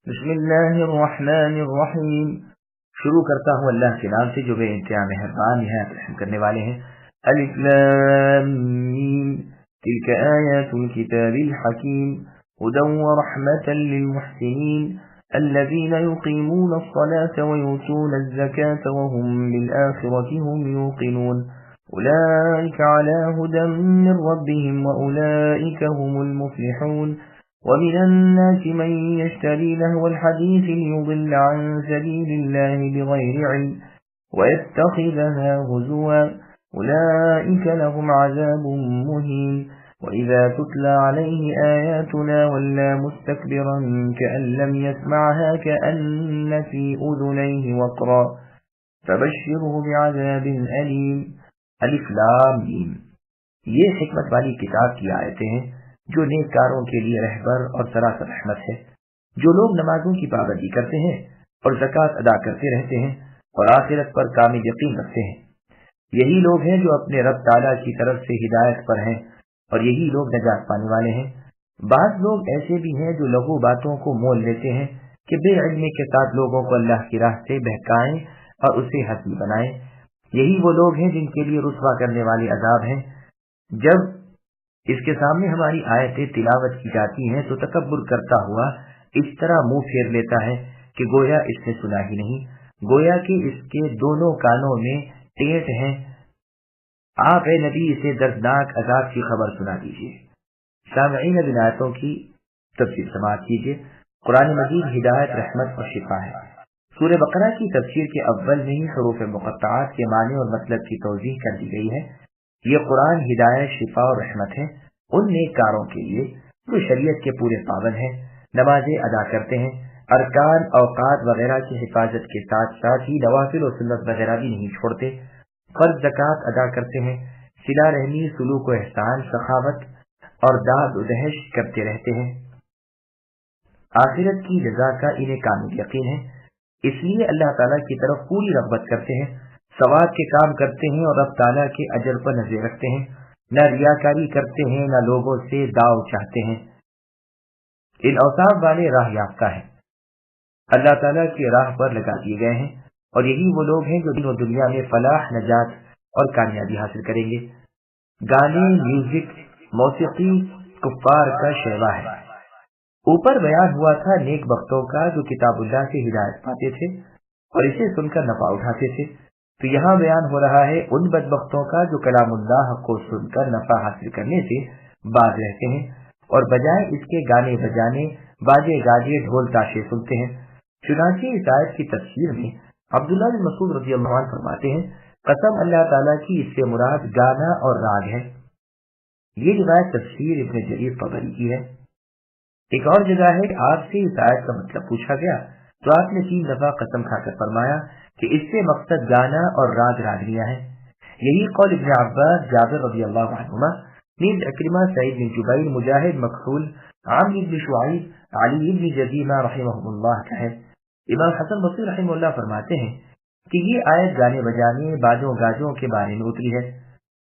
بسم اللہ الرحمن الرحیم. شروع کرتا ہوں اللہ کے نام سے جو بے انتہا مہربان نہایت رحم کرنے والے ہیں. الف لام میم تلك آیات الكتاب الحکیم هدى ورحمة للمحسنین الذين يقيمون الصلاة ويؤتون الزكاة وهم بالآخرة هم يوقنون أولئك على هدى من ربهم وأولئك هم المفلحون. ومن الناس من يشتري لهو الحديث ليضل عن سبيل الله بغير علم ويتخذها هزوا أولئك لهم عذاب مهين. وإذا تتلى عليه آياتنا ولى مستكبرا كأن لم يسمعها كأن في أذنيه وقرا فبشره بعذاب أليم. الف لام میم. یہ حکمت والی کتاب کی آیتیں ہیں جو نیک کاروں کے لیے رہبر اور سراسر رحمت ہے. جو لوگ نمازوں کی پابندی کرتے ہیں اور زکوٰۃ ادا کرتے رہتے ہیں اور آخرت پر کامل یقین رکھتے ہیں، یہی لوگ ہیں جو اپنے رب تعالیٰ کی طرف سے ہدایت پر ہیں اور یہی لوگ نجات پانے والے ہیں. بعض لوگ ایسے بھی ہیں جو لغو باتوں کو مول لیتے ہیں کہ بے علمی کے ساتھ لوگوں کو اللہ کی راہ سے بہکائیں اور اسے حسین بنائیں. یہی وہ لوگ ہیں جن کے لیے رسوا کرنے والی عذاب ہیں. جب اس کے سامنے ہماری آیتیں تلاوت کی جاتی ہیں تو تکبر کرتا ہوا اس طرح منہ پھیر لیتا ہے کہ گویا اس نے سنا ہی نہیں، گویا کہ اس کے دونوں کانوں میں ٹینٹ ہیں. آپ اے نبی اسے دردناک عذاب کی خبر سنا دیجیے. سامعین اب ان آیتوں کی تفسیر سماعت کیجیے. قرآن مجید ہدایت، رحمت اور شفا ہے. سورہ بقرہ کی تفسیر کے اول میں ہی حروف مقطعات کے معنی اور مطلب کی توضیح کر دی گئی ہے. یہ قرآن ہدایت، شفا اور رحمت ہے ان نیک کاروں کے لیے جو شریعت کے پورے پابند ہیں، نمازیں ادا کرتے ہیں، ارکان، اوقات وغیرہ کی حفاظت کے ساتھ ساتھ ہی نوافل و سنت وغیرہ بھی نہیں چھوڑتے، فرض زکوٰۃ ادا کرتے ہیں، صلہ رحمی، سلوک و احسان، سخاوت اور داد و دہش کرتے رہتے ہیں. آخرت کی جزا کا انہیں کامل یقین ہے، اس لیے اللہ تعالیٰ کی طرف پوری رغبت کرتے ہیں، ثواب کے کام کرتے ہیں اور رب تعالیٰ کے اجر پر نظر رکھتے ہیں. نہ ریاکاری کرتے ہیں، نہ لوگوں سے داؤ چاہتے ہیں. ان اوصاف والے راہ یافتہ ہیں، اللہ تعالیٰ کی راہ پر لگا دیے گئے ہیں، اور یہی وہ لوگ ہیں جو دین و دنیا میں فلاح، نجات اور کامیابی حاصل کریں گے. گانے، میوزک، موسیقی کفار کا شیوا ہے. اوپر بیان ہوا تھا نیک بختوں کا جو کتاب اللہ سے ہدایت پاتے تھے اور اسے سن کر نفع اٹھاتے تھے. تو یہاں بیان ہو رہا ہے ان بدبختوں کا جو کلام اللہ کو سن کر نفع حاصل کرنے سے باز رہتے ہیں اور بجائے اس کے گانے بجانے، باجے گاجے، ڈھول تاشے سنتے ہیں. چنانچہ اس آیت کی تفسیر میں عبداللہ بن مسعود رضی اللہ عنہ فرماتے ہیں، قسم اللہ تعالیٰ کی اس سے مراد گانا اور راگ ہے. یہ روایت تفسیر ابن جریر طبری کی ہے. ایک اور جگہ ہے کہ آپ سے اس آیت کا مطلب پوچھا گیا تو آپ نے 3 دفعہ قسم کھا کر فرمایا کہ اس سے مقصد گانا اور راگ راگنیاں ہے. یہی قول ابن عباس، جابر رضی اللہ عنہما، نیز اکرمہ، سعید بن جبیر، مجاہد، مکحول، عامر بن شعیب، علی بن جزیمہ رحمہ اللہ کا ہے. امام حسن بصری رحمہ اللہ فرماتے ہیں کہ یہ آیت گانے بجانے، باجوں گاجوں کے بارے میں اتری ہے،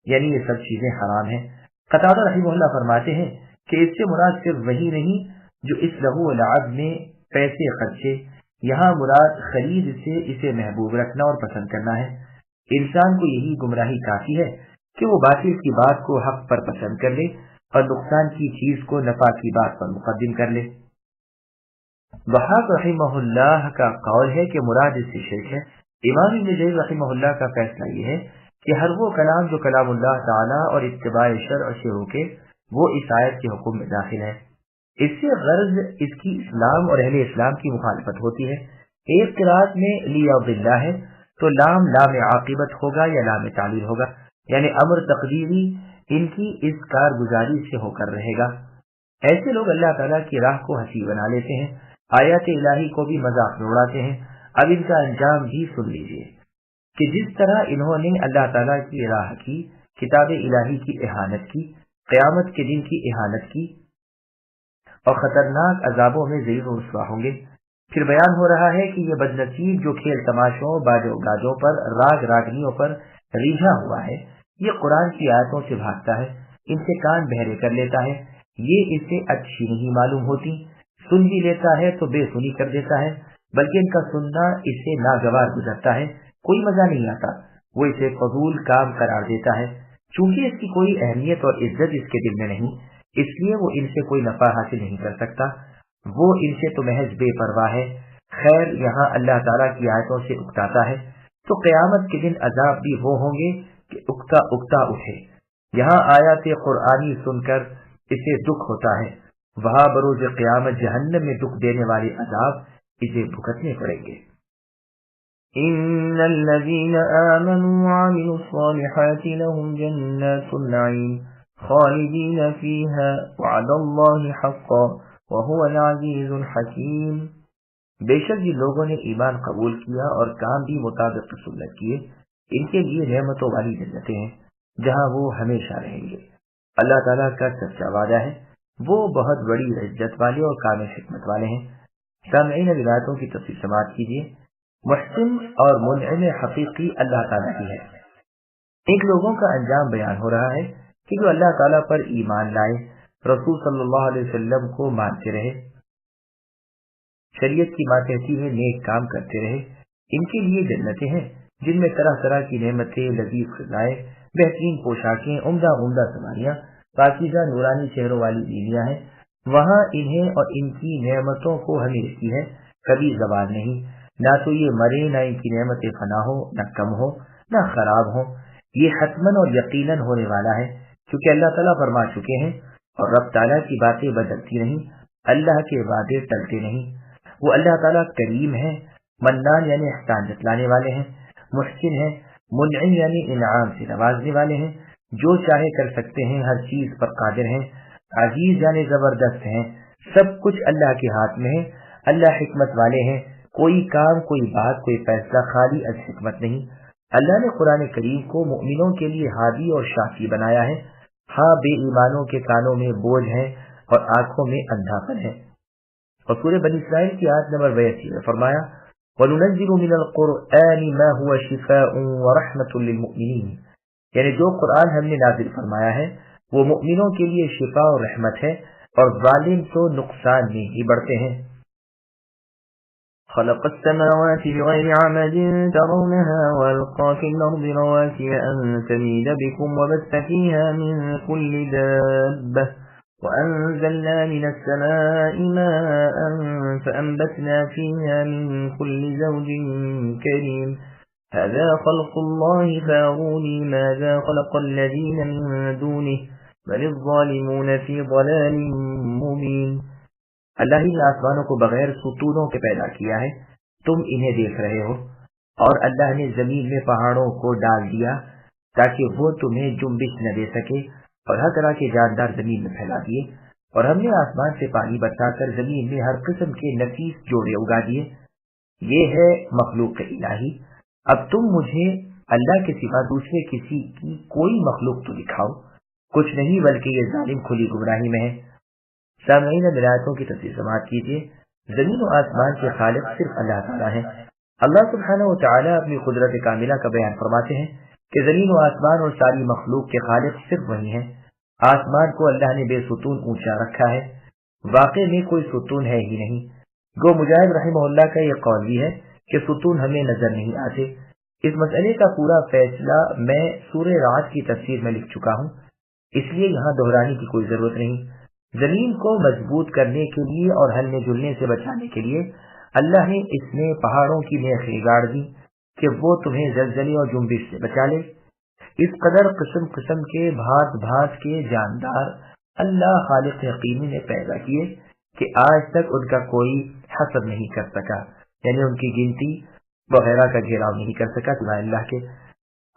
یعنی یہ سب چیزیں حرام ہیں. قتادہ رحمہ اللہ فرماتے ہیں کہ اس سے مراد صرف وہی نہیں جو اس لغو و لعب میں پیسے خرچے، یہاں مراد خرید سے اسے محبوب رکھنا اور پسند کرنا ہے. انسان کو یہی گمراہی کافی ہے کہ وہ باطل کی بات کو حق پر پسند کر لے اور نقصان کی چیز کو نفع کی بات پر مقدم کر لے. وہاب رحمہ اللہ کا قول ہے کہ مراد اس سے شرک ہے. امام ابن جریر رحمہ اللہ کا فیصلہ یہ ہے کہ ہر وہ کلام جو کلام اللہ تعالیٰ اور اتباع شرع سے روکے وہ اس آیت کے حکم میں داخل ہے. اس سے غرض اس کی اسلام اور اہل اسلام کی مخالفت ہوتی ہے. ایک قرات میں لیعظ اللہ ہے تو لام لام عاقبت ہوگا یا لام تعلیل ہوگا، یعنی امر تقدیری ان کی اس کارگزاری سے ہو کر رہے گا. ایسے لوگ اللہ تعالیٰ کی راہ کو ہنسی بنا لیتے ہیں، آیات الہی کو بھی مذاق میں اڑاتے ہیں. اب ان کا انجام بھی سن لیجیے کہ جس طرح انہوں نے اللہ تعالیٰ کی راہ کی، کتاب الہی کی اہانت کی، قیامت کے دن کی اہانت کی اور خطرناک عذابوں میں زیر و رسوا ہوں گے. پھر بیان ہو رہا ہے کہ یہ بدنصیب جو کھیل تماشوں، باجوں گاجوں پر، راگ راگنیوں پر ریجھا ہوا ہے، یہ قرآن کی آیتوں سے بھاگتا ہے، ان سے کان بہرے کر لیتا ہے. یہ اسے اچھی نہیں معلوم ہوتی، سن بھی لیتا ہے تو بے سنی کر دیتا ہے، بلکہ ان کا سننا اسے ناگوار گزرتا ہے، کوئی مزہ نہیں آتا، وہ اسے فضول کام قرار دیتا ہے۔ چونکہ اس کی کوئی اہمیت اور عزت اس کے دل میں نہیں، اس لیے وہ ان سے کوئی نفع حاصل نہیں کر سکتا، وہ ان سے تو محض بے پرواہ ہے۔ خیر، یہاں اللہ تعالیٰ کی آیتوں سے اکتاتا ہے تو قیامت کے دن عذاب بھی وہ ہوں گے کہ اکتا اکتا اٹھے۔ یہاں آیات قرآنی سن کر اسے دکھ ہوتا ہے، وہاں بروز قیامت جہنم میں دکھ دینے والے عذاب اسے بھگتنے پڑیں گے۔ ان الذين آمنوا وعملوا الصالحات لهم جنات النعيم خالدين فيها وعد الله حقا وهو العزيز الحكيم۔ بے شک جن لوگوں نے ایمان قبول کیا اور کام بھی مطابق سنت کیے، ان کے لیے نعمتوں والی جنتیں ہیں جہاں وہ ہمیشہ رہیں گے۔ اللہ تعالیٰ کا سچا وعدہ ہے، وہ بہت بڑی عزت والے اور کامل حکمت والے ہیں۔ سامعین، روایتوں کی تفصیل سماعت کیجیے۔ محسن اور منعم حقیقی اللہ تعالیٰ کی ہے۔ ایک لوگوں کا انجام بیان ہو رہا ہے کہ جو اللہ تعالیٰ پر ایمان لائے، رسول صلی اللہ علیہ وسلم کو مانتے رہے، شریعت کی ماں کہتی ہے نیک کام کرتے رہے، ان کے لیے جنتیں ہیں جن میں طرح طرح کی نعمتیں، لذیذ غذائیں، بہترین پوشاکیں، عمدہ عمدہ سواریاں، پاکیزہ نورانی چہروں والی بیویاں ہیں۔ وہاں انہیں اور ان کی نعمتوں کو ہمیشہ ہے، کبھی زوال نہیں، نہ تو یہ مرے، نہ ان کی نعمتیں فنا ہو، نہ کم ہو، نہ خراب ہو۔ یہ حتماً اور یقیناً ہونے والا ہے، کیونکہ اللہ تعالیٰ فرما چکے ہیں، اور رب تعالیٰ کی باتیں بدلتی نہیں، اللہ کے وعدے ٹلتے نہیں۔ وہ اللہ تعالیٰ کریم ہے، منان یعنی احسان جتلانے والے ہیں، محسن ہے، منعم یعنی انعام سے نوازنے والے ہیں، جو چاہے کر سکتے ہیں، ہر چیز پر قادر ہیں، عزیز یعنی زبردست ہیں، سب کچھ اللہ کے ہاتھ میں ہے، اللہ حکمت والے ہیں، کوئی کام، کوئی بات، کوئی فیصلہ خالی از حکمت نہیں۔ اللہ نے قرآن کریم کو مومنوں کے لیے ہادی اور شافی بنایا ہے، ہاں بے ایمانوں کے کانوں میں بوجھ ہے اور آنکھوں میں اندھاپن ہے۔ اور سورہ بنی اسرائیل کی آیت نمبر 82 میں فرمایا وَنُنَزِّلُ مِنَ الْقُرْآنِ مَا هُوَ شِفَاءٌ وَرَحْمَةٌ لِّلْمُؤْمِنِينَ، یعنی جو قرآن ہم نے نازل فرمایا ہے وہ مؤمنوں کے لیے شفا اور رحمت ہے، اور ظالم تو نقصان میں ہی بڑھتے ہیں۔ خلق السماوات بغير عمد ترونها وألقى في الأرض رواسي أن تميد بكم وبث فيها من كل دابة وأنزلنا من السماء ماء فأنبتنا فيها من كل زوج كريم هذا خلق الله فاروني ماذا خلق الذين من دونه بل الظالمون في ضلال مبين۔ اللہ ہی نے آسمانوں کو بغیر ستونوں کے پیدا کیا ہے، تم انہیں دیکھ رہے ہو، اور اللہ نے زمین میں پہاڑوں کو ڈال دیا تاکہ وہ تمہیں جنبش نہ دے سکے، اور ہر طرح کے جاندار زمین میں پھیلا دیے، اور ہم نے آسمان سے پانی برسا کر زمین میں ہر قسم کے نفیس جوڑے اگا دیے۔ یہ ہے مخلوق الہی۔ اب تم مجھے اللہ کے سوا دوسرے کسی کی کوئی مخلوق تو دکھاؤ، کچھ نہیں، بلکہ یہ ظالم کھلی گمراہی میں ہے۔ سامعین، روایتوں کی تفصیل سماعت کیجیے۔ زمین و آسمان کے خالق صرف اللہ تعالیٰ ہیں۔ اللہ سبحانہ و تعالیٰ اپنی قدرت کاملہ کا بیان فرماتے ہیں کہ زمین و آسمان اور ساری مخلوق کے خالق صرف وہی ہیں۔ آسمان کو اللہ نے بے ستون اونچا رکھا ہے، واقع میں کوئی ستون ہے ہی نہیں۔ گو مجاہد رحمہ اللہ کا یہ قول بھی ہے کہ ستون ہمیں نظر نہیں آتے۔ اس مسئلے کا پورا فیصلہ میں سورہ رعد کی تفسیر میں لکھ چکا ہوں، اس لیے یہاں دہرانے کی کوئی ضرورت نہیں۔ زمین کو مضبوط کرنے کے لیے اور ہلنے جلنے سے بچانے کے لیے اللہ نے اس میں پہاڑوں کی میخیں گاڑ دی کہ وہ تمہیں زلزلے اور جنبش سے بچا لے۔ اس قدر قسم قسم کے بھانت بھانت کے جاندار اللہ خالق یقینی نے پیدا کیے کہ آج تک ان کا کوئی حسب نہیں کر سکا، یعنی ان کی گنتی وغیرہ کا گھیراؤ نہیں کر سکا سوائے اللہ کے۔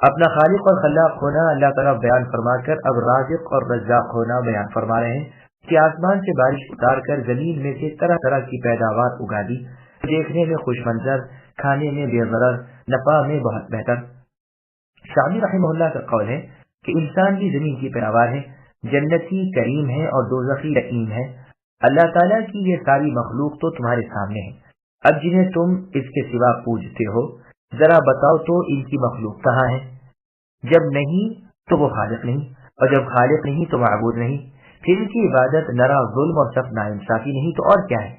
اپنا خالق اور خلاق ہونا اللہ تعالیٰ بیان فرما کر اب رازق اور رزاق ہونا بیان فرما رہے ہیں کہ آسمان سے بارش اتار کر زمین میں سے طرح طرح کی پیداوار اگا دی، دیکھنے میں خوش منظر، کھانے میں بے ضرر، نفع میں بہت بہتر۔ شامی رحمہ اللہ کا قول ہے کہ انسان بھی زمین کی پیداوار ہے، جنتی کریم ہے اور دوزخی لئیم ہے۔ اللہ تعالیٰ کی یہ ساری مخلوق تو تمہارے سامنے ہے، اب جنہیں تم اس کے سوا پوجتے ہو، ذرا بتاؤ تو ان کی مخلوق کہاں ہے؟ جب نہیں تو وہ خالق نہیں، اور جب خالق نہیں تو معبود نہیں۔ پھر ان کی عبادت نرا ظلم اور سخت ناانصافی نہیں تو اور کیا ہے؟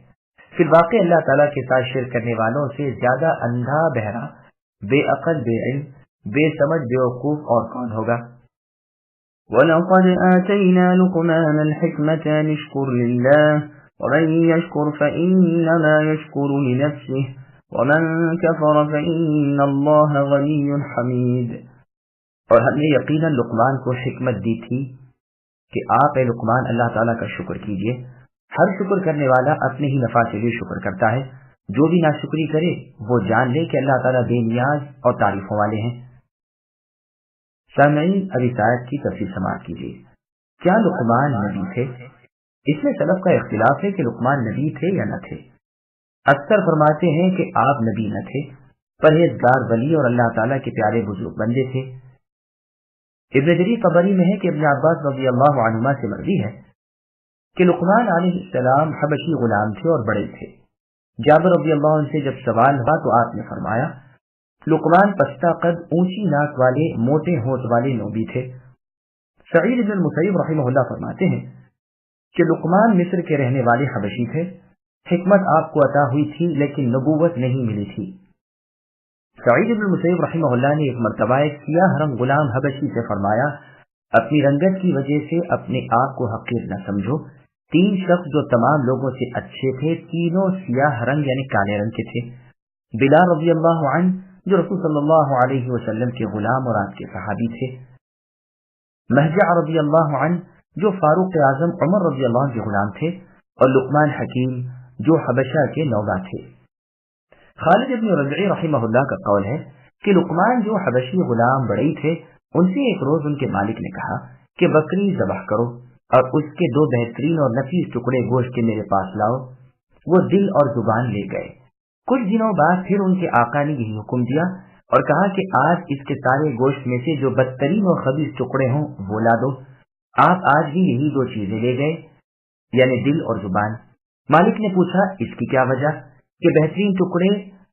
پھر واقع اللہ تعالیٰ کے ساتھ شرک کرنے والوں سے زیادہ اندھا بہرا، بے عقل، بے علم، بے سمجھ، بے وقوف اور کون ہوگا؟ وَلَقَدْ آتَيْنَا لُقْمَانَ الْحِكْمَةَ أَنِ اشْكُرْ لِلَّهِ وَمَنْ يَشْكُرْ فَإِنَّمَا يَشْكُرُ لِنَفْسِهِ وَمَنْ كَفَرَ فَإِنَّ اللَّهَ غَنِيٌّ حَمِيدٌ۔ اور ہم نے یقیناً لقمان کو حکمت دی تھی کہ آپ اے لقمان اللہ تعالیٰ کا شکر کیجئے، ہر شکر کرنے والا اپنے ہی نفع کے لیے شکر کرتا ہے، جو بھی ناشکری کرے وہ جان لے کہ اللہ تعالیٰ بے نیاز اور تعریفوں والے ہیں۔ سامعین، ابھی آیت کی تفصیل سماعت کیجیے۔ کیا لقمان نبی تھے؟ اس میں سلف کا اختلاف ہے کہ لقمان نبی تھے یا نہ تھے۔ اکثر فرماتے ہیں کہ آپ نبی نہ تھے، پرہیزگار ولی اور اللہ تعالیٰ کے پیارے بزرگ بندے تھے۔ ابن جریر طبری میں ہے کہ ابن عباس رضی اللہ عنہما سے مروی ہے کہ لقمان علیہ السلام حبشی غلام تھے اور بڑے تھے۔ جابر رضی اللہ عنہ سے جب سوال ہوا تو آپ نے فرمایا لقمان پستہ قد، اونچی ناک والے، موٹے ہونٹ والے نوبی تھے۔ سعید بن المسیب رحمہ اللہ فرماتے ہیں کہ لقمان مصر کے رہنے والے حبشی تھے، حکمت آپ کو عطا ہوئی تھی لیکن نبوت نہیں ملی تھی۔ سعید بن المسیب رحمہ اللہ نے ایک مرتبہ ایک سیاہ رنگ غلام حبشی سے فرمایا اپنی رنگت کی وجہ سے اپنے آپ کو حقیر نہ سمجھو، 3 شخص جو تمام لوگوں سے اچھے تھے، تینوں سیاہ رنگ یعنی کالے رنگ کے تھے۔ بلال رضی اللہ عنہ جو رسول صلی اللہ علیہ وسلم کے غلام اور آپ کے صحابی تھے، مہجع رضی اللہ عنہ جو فاروق اعظم عمر رضی اللہ عنہ کے غلام تھے، اور لقمان حکیم جو حبشہ کے نوبہ تھے۔ خالد بن ربیع رحمہ اللہ کا قول ہے کہ لقمان جو حبشی غلام بڑے تھے، ان سے ایک روز ان کے مالک نے کہا کہ بکری ذبح کرو اور اس کے 2 بہترین اور نفیس ٹکڑے گوشت کے میرے پاس لاؤ۔ وہ دل اور زبان لے گئے۔ کچھ دنوں بعد پھر ان کے آقا نے یہی حکم دیا اور کہا کہ آج اس کے سارے گوشت میں سے جو بدترین اور خبیث ٹکڑے ہوں وہ لا دو۔ آپ آج بھی یہی 2 چیزیں لے گئے، یعنی دل اور زبان۔ مالک نے پوچھا اس کی کیا وجہ؟ کہ بہترین ٹکڑے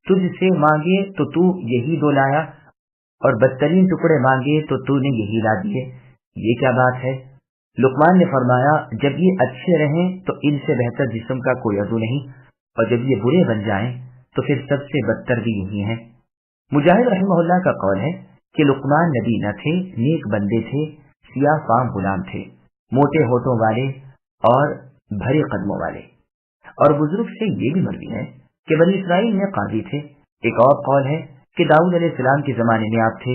تجھ سے مانگے تو تو یہی 2 لایا، اور بدترین ٹکڑے مانگے تو تو نے یہی لا دیے، یہ کیا بات ہے؟ لقمان نے فرمایا جب یہ اچھے رہیں تو ان سے بہتر جسم کا کوئی عضو نہیں، اور جب یہ برے بن جائیں تو پھر سب سے بدتر بھی یہی ہیں۔ مجاہد رحمہ اللہ کا قول ہے کہ لقمان نبی نہ تھے، نیک بندے تھے، سیاہ فام غلام تھے، موٹے ہونٹوں والے اور بھرے قدموں والے۔ اور بزرگ سے یہ بھی مروی ہے کہ بنی اسرائیل میں قاضی تھے۔ ایک اور قول ہے کہ داؤد علیہ السلام کے زمانے میں آپ تھے۔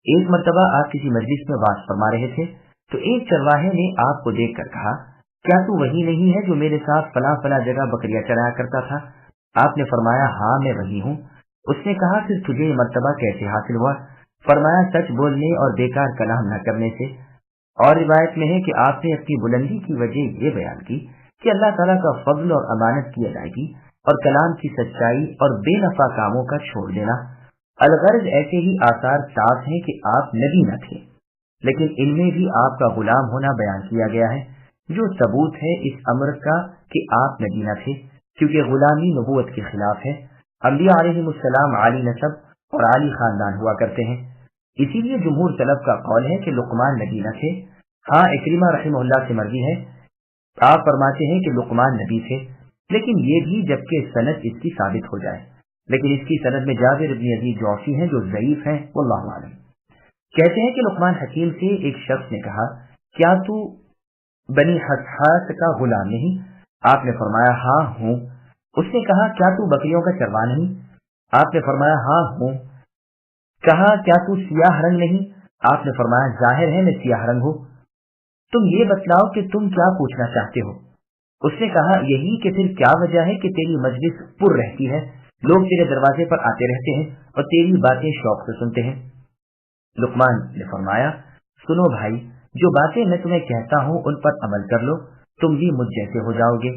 ایک مرتبہ آپ کسی مجلس میں واعظ فرما رہے تھے تو ایک چرواہے نے آپ کو دیکھ کر کہا کیا تو وہی نہیں ہے جو میرے ساتھ فلاں فلاں جگہ بکریاں چرایا کرتا تھا؟ آپ نے فرمایا ہاں میں وہی ہوں۔ اس نے کہا پھر تجھے یہ مرتبہ کیسے حاصل ہوا؟ فرمایا سچ بولنے اور بیکار کلام نہ کرنے سے۔ اور روایت میں ہے کہ آپ نے اپنی بلندی کی وجہ یہ بیان کی کہ اللہ تعالیٰ کا فضل اور امانت کی ادائیگی اور کلام کی سچائی اور بے نفع کاموں کا چھوڑ دینا۔ الغرض ایسے ہی آثار صاف ہیں کہ آپ نبی نہ تھے، لیکن ان میں بھی آپ کا غلام ہونا بیان کیا گیا ہے، جو ثبوت ہے اس امر کا کہ آپ نبی نہ تھے، کیونکہ غلامی نبوت کے خلاف ہے۔ انبیاء علیہ السلام عالی نسب اور عالی خاندان ہوا کرتے ہیں، اسی لیے جمہور سلف کا قول ہے کہ لقمان نبی نہ تھے۔ ہاں اکرمہ رحمہ اللہ سے مروی ہے، آپ فرماتے ہیں کہ لقمان نبی تھے، لیکن یہ بھی جبکہ سند اس کی ثابت ہو جائے، لیکن اس کی سند میں جابر بن یزید جعفی ہیں جو ضعیف ہیں، واللہ اعلم۔ کہتے ہیں کہ لقمان حکیم سے ایک شخص نے کہا کیا تو بنی حسحاس کا غلام نہیں؟ آپ نے فرمایا ہاں ہوں۔ اس نے کہا کیا تو بکریوں کا چرواہ نہیں؟ آپ نے فرمایا ہاں ہوں۔ کہا کیا تو سیاہ رنگ نہیں؟ آپ نے فرمایا ظاہر ہے میں سیاہ رنگ ہوں۔ تم یہ بتلاؤ کہ تم کیا پوچھنا چاہتے ہو؟ اس نے کہا یہی کہ پھر کیا وجہ ہے کہ تیری مجلس پر رہتی ہے، لوگ تیرے دروازے پر آتے رہتے ہیں اور تیری باتیں شوق سے سنتے ہیں۔ لقمان نے فرمایا سنو بھائی، جو باتیں میں تمہیں کہتا ہوں ان پر عمل کر لو، تم بھی مجھ جیسے ہو جاؤ گے۔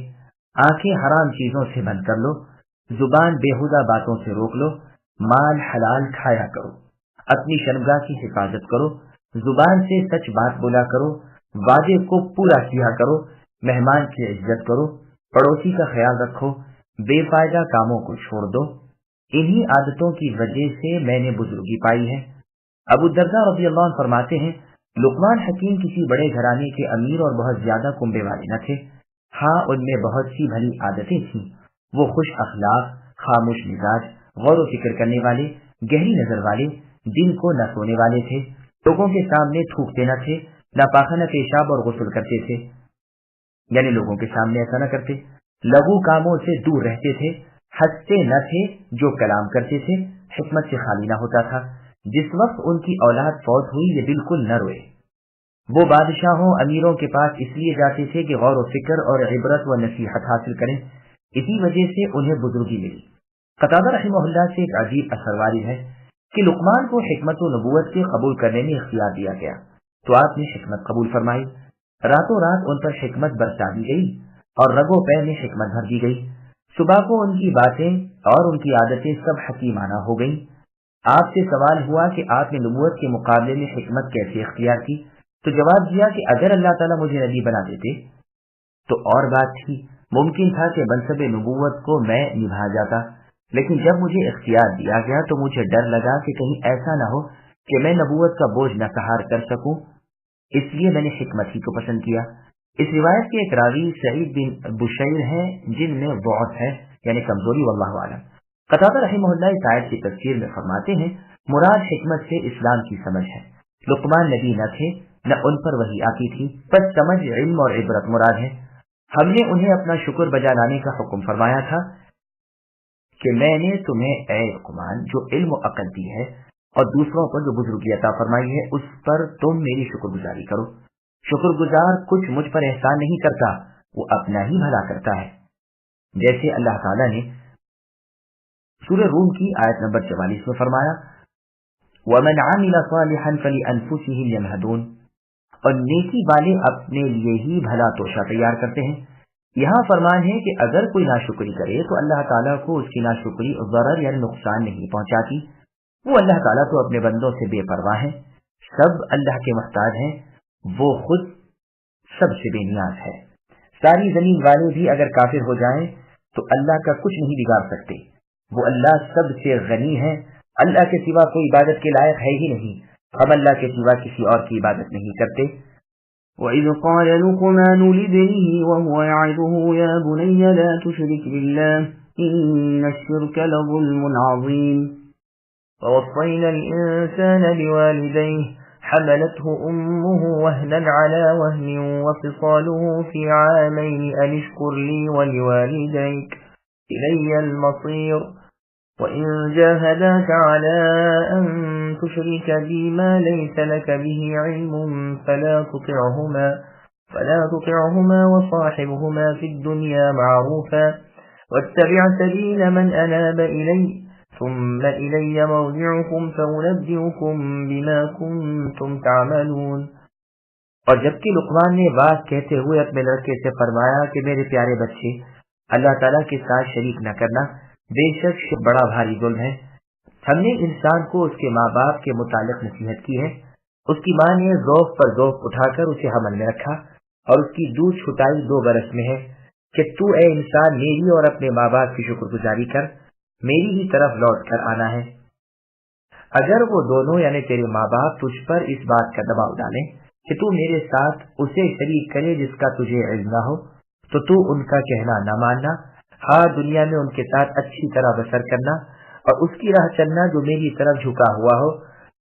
آنکھیں حرام چیزوں سے بند کر لو، زبان بےہودہ باتوں سے روک لو، مال حلال کھایا کرو، اپنی شرمگاہ کی حفاظت کرو، زبان سے سچ بات بولا کرو، وعدے کو پورا کیا کرو، مہمان کی عزت کرو، پڑوسی کا خیال رکھو، بے فائدہ کاموں کو چھوڑ دو۔ انہی عادتوں کی وجہ سے میں نے بزرگی پائی ہے۔ ابو الدرداء رضی اللہ عنہ فرماتے ہیں لقمان حکیم کسی بڑے گھرانے کے امیر اور بہت زیادہ کنبے والے نہ تھے. ہاں ان میں بہت سی بھلی عادتیں تھیں. وہ خوش اخلاق، خاموش مزاج، غور و فکر کرنے والے، گہری نظر والے، دن کو نہ سونے والے تھے. لوگوں کے سامنے تھوکتے نہ تھے، نہ پاخانہ پیشاب اور غسل کرتے تھے، یعنی لوگوں کے سامنے ایسا نہ کرتے. لغو کاموں سے دور رہتے تھے. ہنستے نہ تھے، جو کلام کرتے تھے حکمت سے خالی نہ ہوتا تھا. جس وقت ان کی اولاد فوت ہوئی یہ بالکل نہ روئے. وہ بادشاہوں امیروں کے پاس اس لیے جاتے تھے کہ غور و فکر اور عبرت و نصیحت حاصل کریں. اسی وجہ سے انہیں بزرگی ملی. قتادہ رحمہ اللہ سے ایک عجیب اثر وارد ہے کہ لقمان کو حکمت و نبوت کے قبول کرنے میں اختیار دیا گیا تو آپ نے حکمت قبول فرمائی. راتوں رات ان پر حکمت برسا دی گئی اور رگو پے میں حکمت بھر دی گئی. صبح کو ان کی باتیں اور ان کی عادتیں سب حکیمانہ ہو گئیں. آپ سے سوال ہوا کہ آپ نے نبوت کے مقابلے میں حکمت کیسے اختیار کی؟ تو جواب دیا کہ اگر اللہ تعالیٰ مجھے نبی بنا دیتے تو اور بات تھی، ممکن تھا کہ منصب نبوت کو میں نبھا جاتا، لیکن جب مجھے اختیار دیا گیا تو مجھے ڈر لگا کہ کہیں ایسا نہ ہو کہ میں نبوت کا بوجھ نہ سہار کر سکوں، اس لیے میں نے حکمت ہی کو پسند کیا. اس روایت کے ایک راوی سعید بن بشیر ہیں جن میں ضعف ہے، یعنی کمزوری، واللہ اعلم. قتادہ رحمہ اللہ اس آیت کی تفسیر میں فرماتے ہیں مراد حکمت سے اسلام کی سمجھ ہے. لقمان نبی نہ تھے، نہ ان پر وحی آتی تھی، بس سمجھ، علم اور عبرت مراد ہے. ہم نے انہیں اپنا شکر بجا لانے کا حکم فرمایا تھا کہ میں نے تمہیں اے لقمان جو علم و عقل دی ہے اور دوسروں پر جو بزرگی عطا فرمائی ہے اس پر تم میری شکر گزاری کرو. شکر گزار کچھ مجھ پر احسان نہیں کرتا، وہ اپنا ہی بھلا کرتا ہے. جیسے اللہ تعالیٰ نے سورہ روم کی آیت نمبر 44 میں فرمایا وَمَنْ عَمِلَ صَالِحًا فَلِأَنفُسِهِمْ يَمْهَدُونَ، اور نیکی والے اپنے لیے ہی بھلا توشہ تیار کرتے ہیں. یہاں فرمان ہے کہ اگر کوئی ناشکری کرے تو اللہ تعالیٰ کو اس کی ناشکری ضرر یعنی نقصان نہیں پہنچاتی. وہ اللہ تعالیٰ تو اپنے بندوں سے بے پرواہ ہیں، سب اللہ کے محتاج ہیں، وہ خود سب سے بے نیاز ہے. ساری زمین والے بھی اگر کافر ہو جائیں تو اللہ کا کچھ نہیں بگاڑ سکتے. وہ اللہ سب سے غنی ہے، اللہ کے سوا کوئی عبادت کے لائق ہے ہی نہیں. ہم اللہ کے سوا کسی اور کی عبادت نہیں کرتے. وَإِذْ قَالَ لُقْمَانُ لِابْنِهِ وَهُوَ يَعِظُهُ يَا بُنَيَّ لَا تُشْرِكْ بِاللَّهِ إِنَّ الشِّرْكَ لَظُلْمٌ عَظِيمٌ. وَوَصَّيْنَا الْإِنسَانَ بِوَالِدَيْهِ حملته أمه وهنا على وهن وفصاله في عامين أن اشكر لي ولوالديك إلي المصير وإن جاهداك على أن تشرك بي ما ليس لك به علم فلا تطعهما وصاحبهما في الدنيا معروفا واتبع سبيل من أناب إلي ثم إلي مرجعكم فأنبئكم بما كنتم تعملون. اور جبکہ لقمان نے بات کہتے ہوئے اپنے لڑکے سے فرمایا کہ میرے پیارے بچے، اللہ تعالیٰ کے ساتھ شریک نہ کرنا، بے شک بڑا بھاری ظلم ہے. ہم نے انسان کو اس کے ماں باپ کے متعلق نصیحت کی ہے. اس کی ماں نے ذوق پر ذوق اٹھا کر اسے حمل میں رکھا اور اس کی دودھ چھٹائی 2 برس میں ہے کہ تو اے انسان میری اور اپنے ماں باپ کی شکر گزاری کر، میری ہی طرف لوٹ کر آنا ہے. اگر وہ دونوں یعنی تیرے ماں باپ تجھ پر اس بات کا دباؤ ڈالیں کہ تو میرے ساتھ اسے شریک کرے جس کا تجھے علم نہ ہو تو تو ان کا کہنا نہ ماننا، ہاں دنیا میں ان کے ساتھ اچھی طرح بسر کرنا اور اس کی راہ چلنا جو میری طرف جھکا ہوا ہو.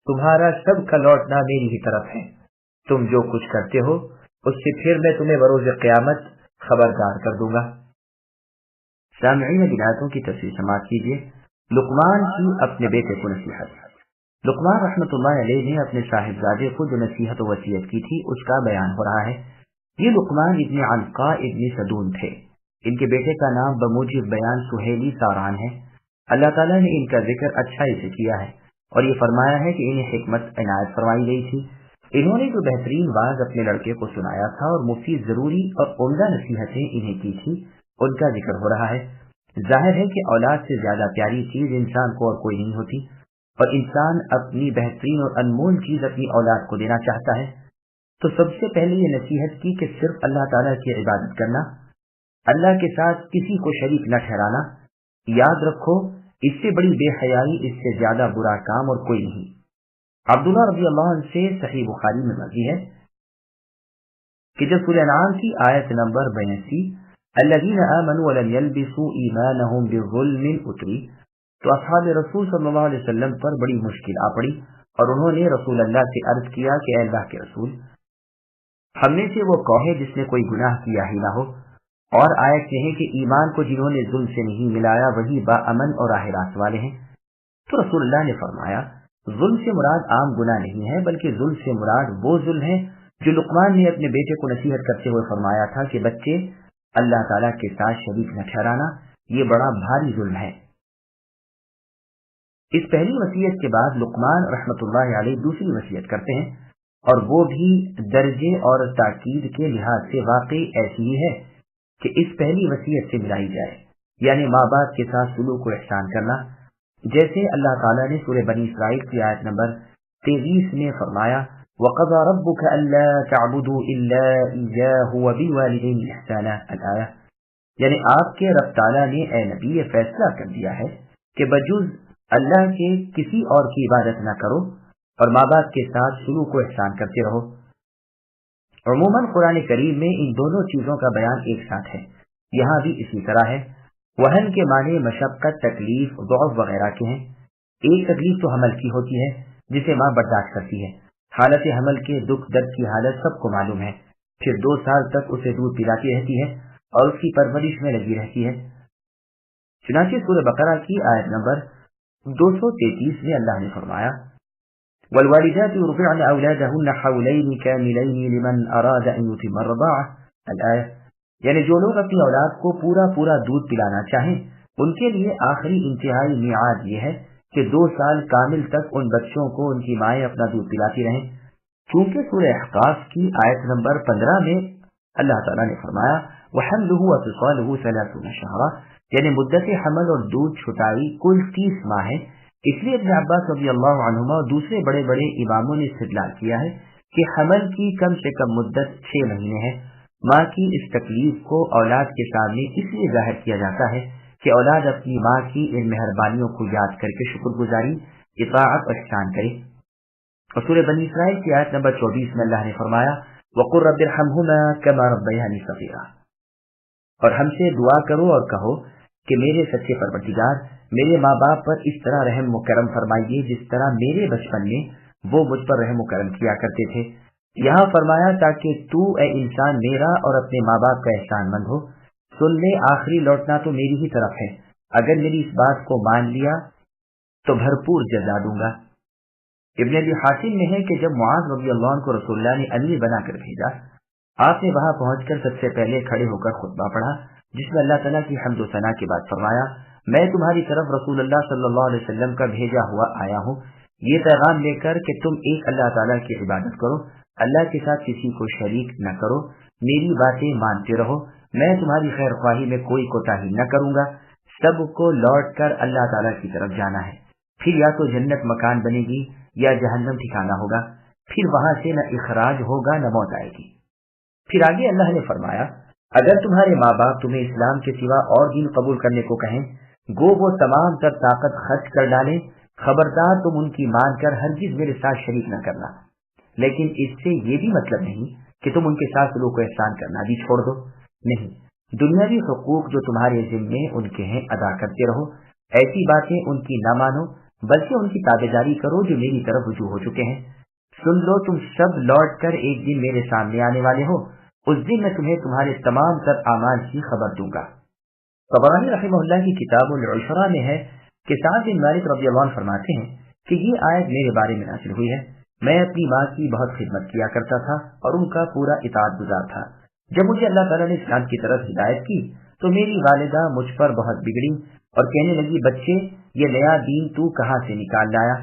تمہارا سب کا لوٹنا میری ہی طرف ہے. تم جو کچھ کرتے ہو اس سے پھر میں تمہیں بروز قیامت خبردار کر دوں گا. سامعین بناتوں کی تفسیر سماعت کیجیے. لقمان کی اپنے بیٹے کو نصیحت. لقمان رحمۃ اللہ علیہ نے اپنے صاحبزادے کو جو نصیحت و وصیت کی تھی اس کا بیان ہو رہا ہے. یہ لقمان ابن علقہ ابن صدون تھے. ان کے بیٹے کا نام بموجب بیان سہیلی ساران ہے. اللہ تعالیٰ نے ان کا ذکر اچھائی سے کیا ہے اور یہ فرمایا ہے کہ انہیں حکمت عنایت فرمائی گئی تھی. انہوں نے جو بہترین واعظ اپنے لڑکے کو سنایا تھا اور مفید ضروری اور عمدہ نصیحتیں انہیں کی تھی ان کا ذکر ہو رہا ہے. ظاہر ہے کہ اولاد سے زیادہ پیاری چیز انسان کو اور کوئی نہیں ہوتی اور انسان اپنی بہترین اور انمول چیز اپنی اولاد کو دینا چاہتا ہے. تو سب سے پہلے یہ نصیحت کی کہ صرف اللہ تعالیٰ کی عبادت کرنا، اللہ کے ساتھ کسی کو شریک نہ ٹھہرانا. یاد رکھو اس سے بڑی بے حیائی، اس سے زیادہ برا کام اور کوئی نہیں. عبداللہ رضی اللہ عنہ سے صحیح بخاری میں مروی ہے کہ جب سورہ انعام کی آیت نمبر 82 الذین آمنوا ولم یلبسوا ایمانہم بظلم اتری تو اصحاب رسول صلی اللہ علیہ وسلم پر بڑی مشکل آ پڑی اور انہوں نے رسول اللہ سے عرض کیا کہ اے اللہ کے رسول، ہم میں سے وہ کون ہے جس نے کوئی گناہ کیا ہی نہ ہو، اور آیت یہ ہے کہ ایمان کو جنہوں نے ظلم سے نہیں ملایا وہی با امن اور راہ راست والے ہیں۔ تو رسول اللہ نے فرمایا ظلم سے مراد عام گناہ نہیں ہے، بلکہ ظلم سے مراد وہ ظلم ہے جو لقمان نے اپنے بیٹے کو نصیحت کرتے ہوئے فرمایا تھا کہ بچے اللہ تعالیٰ کے ساتھ شریک نہ ٹھہرانا، یہ بڑا بھاری ظلم ہے۔ اس پہلی وصیت کے بعد لقمان رحمۃ اللہ علیہ دوسری وصیت کرتے ہیں، اور وہ بھی درجے اور تاکید کے لحاظ سے واقعی ایسی ہی ہے کہ اس پہلی وصیت سے ملائی جائے، یعنی ماں باپ کے ساتھ سلوک و احسان کرنا، جیسے اللہ تعالیٰ نے سورہ بنی اسرائیل کی آیت نمبر 23 میں فرمایا وَقَضَى رَبُّكَ أَلَّا تَعْبُدُوا إِلَّا إِيَّاهُ وَبِالْوَالِدَيْنِ إِحْسَانًا الآیہ، یعنی آپ کے رب تعالیٰ نے اے نبی یہ فیصلہ کر دیا ہے کہ بجز اللہ کے کسی اور کی عبادت نہ کرو اور ماں باپ کے ساتھ سلوک و احسان کرتے رہو۔ عموماً قرآن کریم میں ان دونوں چیزوں کا بیان ایک ساتھ ہے، یہاں بھی اسی طرح ہے۔ وہن کے معنی مشقت، تکلیف، ضعف وغیرہ کے ہیں۔ ایک تکلیف تو حمل کی ہوتی ہے جسے ماں برداشت کرتی ہے، حالت حمل کے دکھ درد کی حالت سب کو معلوم ہے، پھر 2 سال تک اسے دودھ پلاتی رہتی ہے اور اس کی پرورش میں لگی رہتی ہے۔ چنانچہ سورہ بقرہ کی آیت نمبر 233 میں اللہ نے فرمایا والوالدات يرضعن اولادهن حولين كاملين لمن اراد ان يتم الرضاعة الآیہ، یعنی جو لوگ اپنی اولاد کو پورا دودھ پلانا چاہیں ان کے لیے آخری انتہائی میعاد یہ ہے کہ 2 سال کامل تک ان بچوں کو ان کی مائیں اپنا دودھ پلاتی رہیں۔ چونکہ سورہ احقاف کی آیت نمبر 15 میں اللہ تعالیٰ نے فرمایا وحمله وفصاله 30 شهرا، یعنی مدت حمل اور دودھ چھٹائی کل 30 ماہ ہے۔ اس لیے ابن عباس رضی اللہ عنہما اور دوسرے بڑے بڑے اماموں نے استدلال کیا ہے کہ حمل کی کم سے کم مدت 6 مہینے ہے۔ ماں کی اس تکلیف کو اولاد کے سامنے اس لیے ظاہر کیا جاتا ہے کہ اولاد اپنی ماں کی ان مہربانیوں کو یاد کر کے شکر گزاری، اطاعت اور احسان کرے۔ اور سورہ بنی اسرائیل کی آیت نمبر 24 میں اللہ نے فرمایا وَقُلْ رَبِّ ارْحَمْهُمَا كَمَا رَبَّيَانِي صَغِيرًا، اور ہم سے دعا کرو اور کہو کہ میرے سچے پروردگار میرے ماں باپ پر اس طرح رحم و کرم فرمائیے جس طرح میرے بچپن میں وہ مجھ پر رحم و کرم کیا کرتے تھے۔ یہاں فرمایا تاکہ تو اے انسان میرا اور اپنے ماں باپ کا احسان مند ہو۔ سن لے آخری لوٹنا تو میری ہی طرف ہے، اگر میری اس بات کو مان لیا تو بھرپور جزا دوں گا۔ ابن ابی حاتم میں ہے کہ جب معاذ رضی اللہ عنہ کو رسول اللہ نے امیر بنا کر بھیجا، آپ نے وہاں پہنچ کر سب سے پہلے کھڑے ہو کر خطبہ پڑھا جس میں اللہ تعالیٰ کی حمد و ثنا کے بعد فرمایا میں تمہاری طرف رسول اللہ صلی اللہ علیہ وسلم کا بھیجا ہوا آیا ہوں، یہ پیغام لے کر کہ تم ایک اللہ تعالیٰ کی عبادت کرو، اللہ کے ساتھ کسی کو شریک نہ کرو، میری باتیں مانتے رہو، میں تمہاری خیر خواہی میں کوئی کوتاہی نہ کروں گا، سب کو لوٹ کر اللہ تعالیٰ کی طرف جانا ہے، پھر یا تو جنت مکان بنے گی یا جہنم ٹھکانہ ہوگا، پھر وہاں سے نہ اخراج ہوگا نہ موت آئے گی۔ پھر آگے اللہ نے فرمایا اگر تمہارے ماں باپ تمہیں اسلام کے سوا اور دین قبول کرنے کو کہیں گو وہ تمام تر طاقت خرچ کر ڈالیں، خبردار تم ان کی مان کر ہرگز میرے ساتھ شریک نہ کرنا، لیکن اس سے یہ بھی مطلب نہیں کہ تم ان کے ساتھ سلوک و احسان کرنا بھی چھوڑ دو، نہیں، دنیاوی حقوق جو تمہارے ذمے ان کے ہیں ادا کرتے رہو، ایسی باتیں ان کی نہ مانو بلکہ ان کی تابعداری کرو جو میری طرف رجوع ہو چکے ہیں۔ سن لو تم سب لوٹ کر ایک دن میرے سامنے آنے والے ہو، اس دن میں تمہیں تمہارے تمام تر اعمال کی خبر دوں گا۔ طبرانی رحمہ اللہ کی کتاب العشرہ میں ہے کہ سعد بن مالک رضی اللہ عنہ فرماتے ہیں کہ یہ آیت میرے بارے میں نازل ہوئی ہے، میں اپنی ماں کی بہت خدمت کیا کرتا تھا اور ان کا پورا اطاعت گزار تھا۔ جب مجھے اللہ تعالیٰ نے اسلام کی طرف ہدایت کی تو میری والدہ مجھ پر بہت بگڑی اور کہنے لگی بچے یہ نیا دین تو کہاں سے نکال لایا؟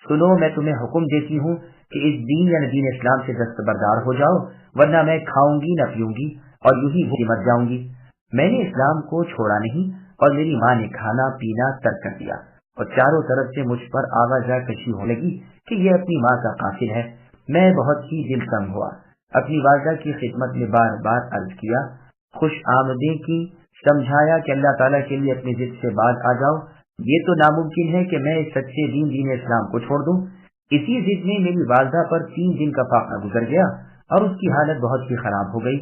سنو میں تمہیں حکم دیتی ہوں کہ اس دین یعنی دین اسلام سے دستبردار ہو جاؤ، ورنہ میں کھاؤں گی نہ پیوں گی اور یوں ہی بھوکی مر جاؤں گی۔ میں نے اسلام کو چھوڑا نہیں اور میری ماں نے کھانا پینا ترک کر دیا اور چاروں طرف سے مجھ پر آوازہ کشی ہونے لگی کہ یہ اپنی ماں کا قاتل ہے۔ میں بہت ہی دل تنگ ہوا، اپنی والدہ کی خدمت میں بار بار عرض کیا، خوش آمدیں کی، سمجھایا کہ اللہ تعالیٰ کے لیے اپنی ضد سے باز آ جاؤ، یہ تو ناممکن ہے کہ میں اس سچے دین اسلام کو چھوڑ دوں، اسی ضد میں میری والدہ پر 3 دن کا فاقہ گزر گیا اور اس کی حالت بہت ہی خراب ہو گئی،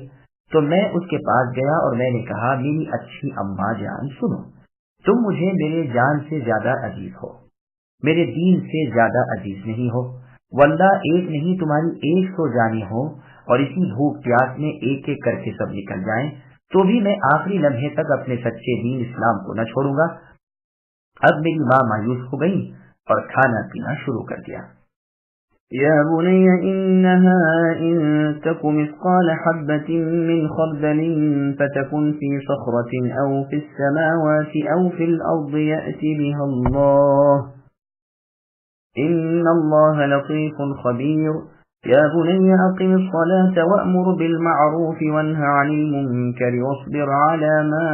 تو میں اس کے پاس گیا اور میں نے کہا، میری اچھی اماں جان سنو، تم مجھے میرے جان سے زیادہ عزیز ہو، میرے دین سے زیادہ عزیز نہیں ہو، واللہ ایک نہیں تمہاری 100 جانیں ہوں اور اسی بھوک پیاس میں ایک ایک کر کے سب نکل جائیں تو بھی میں آخری لمحے تک اپنے سچے دین اسلام کو نہ چھوڑوں گا۔ اب میری ماں مایوس ہو گئی اور کھانا پینا شروع کر دیا۔ يا بني إنها إن تك مثقال حبة من خردل فتكن في صخرة أو في السماوات أو في الأرض يأتي بها الله إن الله لطيف خبير يا بني أقم الصلاة وأمر بالمعروف وانه عن المنكر واصبر على ما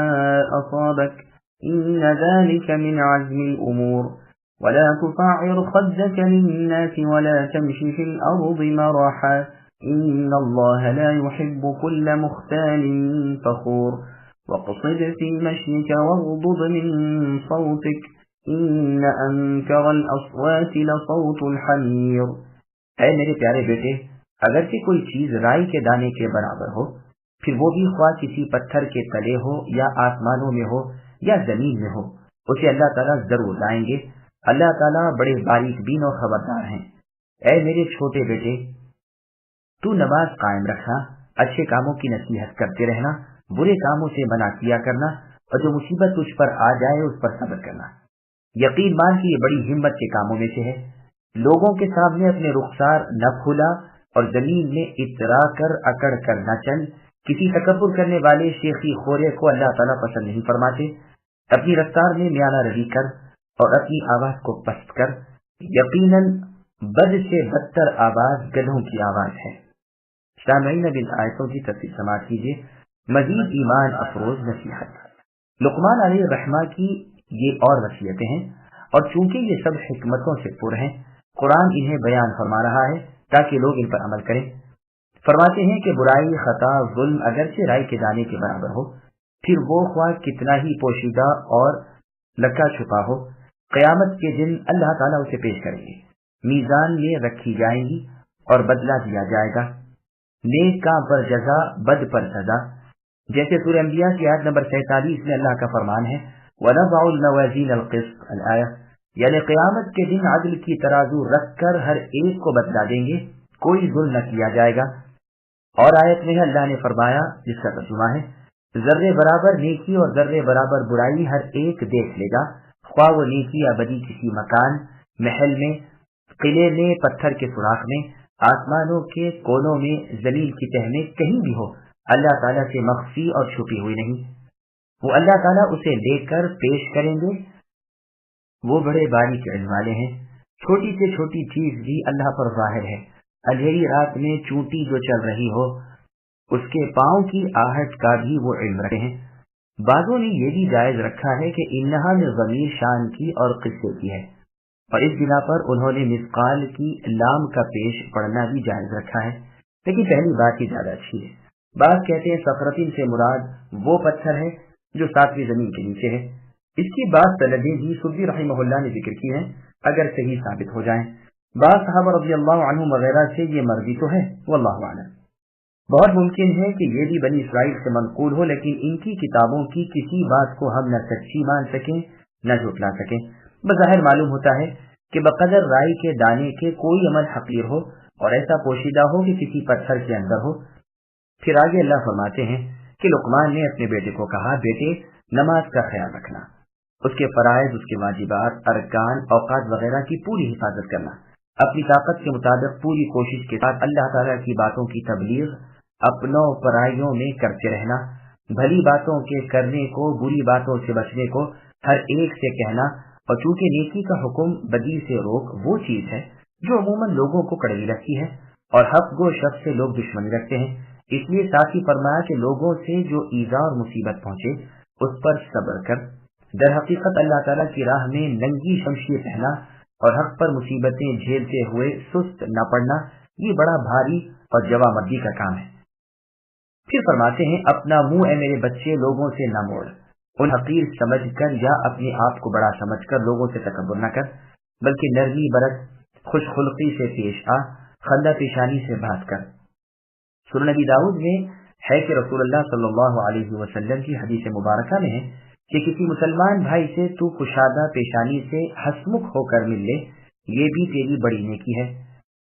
أصابك إن ذلك من عزم الأمور ولا تصعر خدك للناس ولا تمشي في الأرض مرحا إن الله لا يحب كل مختال فخور واقصد في مشيك واغضض من صوتك إن أنكر الأصوات لصوت الحمير۔ اے میرے پیارے بیٹے، اگرچہ کوئی چیز رائی کے دانے کے برابر ہو، پھر وہ بھی خواہ کسی پتھر کے تلے ہو یا آسمانوں میں ہو یا زمین میں ہو، اسے اللہ تعالیٰ ضرور لائیں گے۔ اللہ تعالیٰ بڑے باریک بین و خبردار ہیں۔ اے میرے چھوٹے بیٹے، تو نماز قائم رکھنا، اچھے کاموں کی نصیحت کرتے رہنا، برے کاموں سے منع کیا کرنا، اور جو مصیبت تجھ پر آ جائے اس پر صبر کرنا۔ یقین مان کہ یہ بڑی ہمت کے کاموں میں سے ہے۔ لوگوں کے سامنے اپنے رخسار نہ کھلا اور زمین میں اترا کر اکڑ کر نہ چل۔ کسی تکبر کرنے والے شیخی خورے کو اللہ تعالیٰ پسند نہیں فرماتے۔ اپنی رفتار میں میانہ روی کر اور اپنی آواز کو پست کر، یقیناً بد سے بدتر آواز گدھوں کی آواز ہے۔ سامعین اب ان آیتوں کی تفصیل سماعت کیجیے۔ مزید ایمان افروز نصیحت۔ لقمان علیہ الرحمہ کی یہ اور وصیتیں ہیں، اور چونکہ یہ سب حکمتوں سے پر ہیں، قرآن انہیں بیان فرما رہا ہے تاکہ لوگ ان پر عمل کریں۔ فرماتے ہیں کہ برائی، خطا، ظلم اگرچہ رائی کے دانے کے برابر ہو، پھر وہ خواہ کتنا ہی پوشیدہ اور لکا چھپا ہو، قیامت کے دن اللہ تعالیٰ اسے پیش کریں گے، میزان میں رکھی جائیں گی اور بدلہ دیا جائے گا۔ نیک کام پر جزا، بد پر سزا۔ جیسے سورہ انبیاء کی آیت نمبر 47 میں اللہ کا فرمان ہے، وَنَضَعُ الْمَوَازِينَ الْقِسْطَ الآیہ، یعنی قیامت کے دن عدل کی ترازو رکھ کر ہر ایک کو بدلا دیں گے، کوئی ظلم نہ کیا جائے گا۔ اور آیت میں اللہ نے فرمایا، جس کا ترجمہ ہے، ذرے برابر نیکی اور ذرے برابر برائی ہر ایک دیکھ لے گا، خواہ وہ نیکی یا بدی کسی مکان، محل میں، قلعے میں، پتھر کے سوراخ میں، آسمانوں کے کونوں میں، زمین کی تہ میں، کہیں بھی ہو، اللہ تعالیٰ سے مخفی اور چھپی ہوئی نہیں۔ وہ اللہ تعالیٰ اسے لے کر پیش کریں گے، وہ بڑے باریک علم والے ہیں۔ چھوٹی سے چھوٹی چیز بھی اللہ پر ظاہر ہے۔ اندھیری رات میں چونٹی جو چل رہی ہو، اس کے پاؤں کی آہٹ کا بھی وہ علم رکھتے ہیں۔ بعضوں نے یہ بھی جائز رکھا ہے کہ انہا میں ضمیر شان کی اور قصے کی ہے، اور اس بنا پر انہوں نے مثقال کی لام کا پیش پڑھنا بھی جائز رکھا ہے، لیکن پہلی بات ہی زیادہ اچھی ہے۔ بعض کہتے ہیں صخرتین سے مراد وہ پتھر ہے جو 7ویں زمین کے نیچے ہے۔ اس کی بعض طلبیں بھی سبی رحمہ اللہ نے ذکر کی ہیں، اگر صحیح ثابت ہو جائیں۔ بعض صحابہ رضی اللہ عنہم وغیرہ سے یہ مرضی تو ہے، واللہ اعلم۔ بہت ممکن ہے کہ یہ بھی بنی اسرائیل سے منقول ہو، لیکن ان کی کتابوں کی کسی بات کو ہم نہ سچی مان سکیں نہ جھٹلا سکیں۔ بظاہر معلوم ہوتا ہے کہ بقدر رائی کے دانے کے کوئی عمل حقیر ہو اور ایسا پوشیدہ ہو کہ کسی پتھر کے اندر ہو۔ پھر آگے اللہ فرماتے ہیں کہ لقمان نے اپنے بیٹے کو کہا، بیٹے نماز کا خیال رکھنا، اس کے فرائض، اس کے واجبات، ارکان، اوقات وغیرہ کی پوری حفاظت کرنا، اپنی طاقت کے مطابق پوری کوشش کے ساتھ اللہ تعالیٰ کی باتوں کی تبلیغ اپنوں پرائیوں میں کرتے رہنا، بھلی باتوں کے کرنے کو، بری باتوں سے بچنے کو ہر ایک سے کہنا، اور چونکہ نیکی کا حکم بدی سے روک وہ چیز ہے جو عموماً لوگوں کو کڑوی لگتی ہے اور حق گو شخص سے لوگ دشمنی رکھتے ہیں، اس لیے ساتھ ہی فرمایا کہ لوگوں سے جو ایذا اور مصیبت پہنچے اس پر صبر کر۔ در حقیقت اللہ تعالیٰ کی راہ میں ننگی شمشیر پہنا اور حق پر مصیبتیں جھیلتے ہوئے سست نہ پڑنا، یہ بڑا بھاری اور جواں مردی کا کام ہے۔ پھر فرماتے ہیں، اپنا منہ اے میرے بچے لوگوں سے نہ موڑ، ان حقیر سمجھ کر یا اپنے آپ کو بڑا سمجھ کر لوگوں سے تکبر نہ کر، بلکہ نرمی برت، خوش خلقی سے پیش آ، خندہ پیشانی سے بات کر۔ سنن نبی داؤد میں ہے کہ رسول اللہ صلی اللہ علیہ وسلم کی حدیث مبارکہ میں ہے کہ کسی مسلمان بھائی سے تو کشادہ پیشانی سے ہسمکھ ہو کر مل لے، یہ بھی تیری بڑی نیکی ہے۔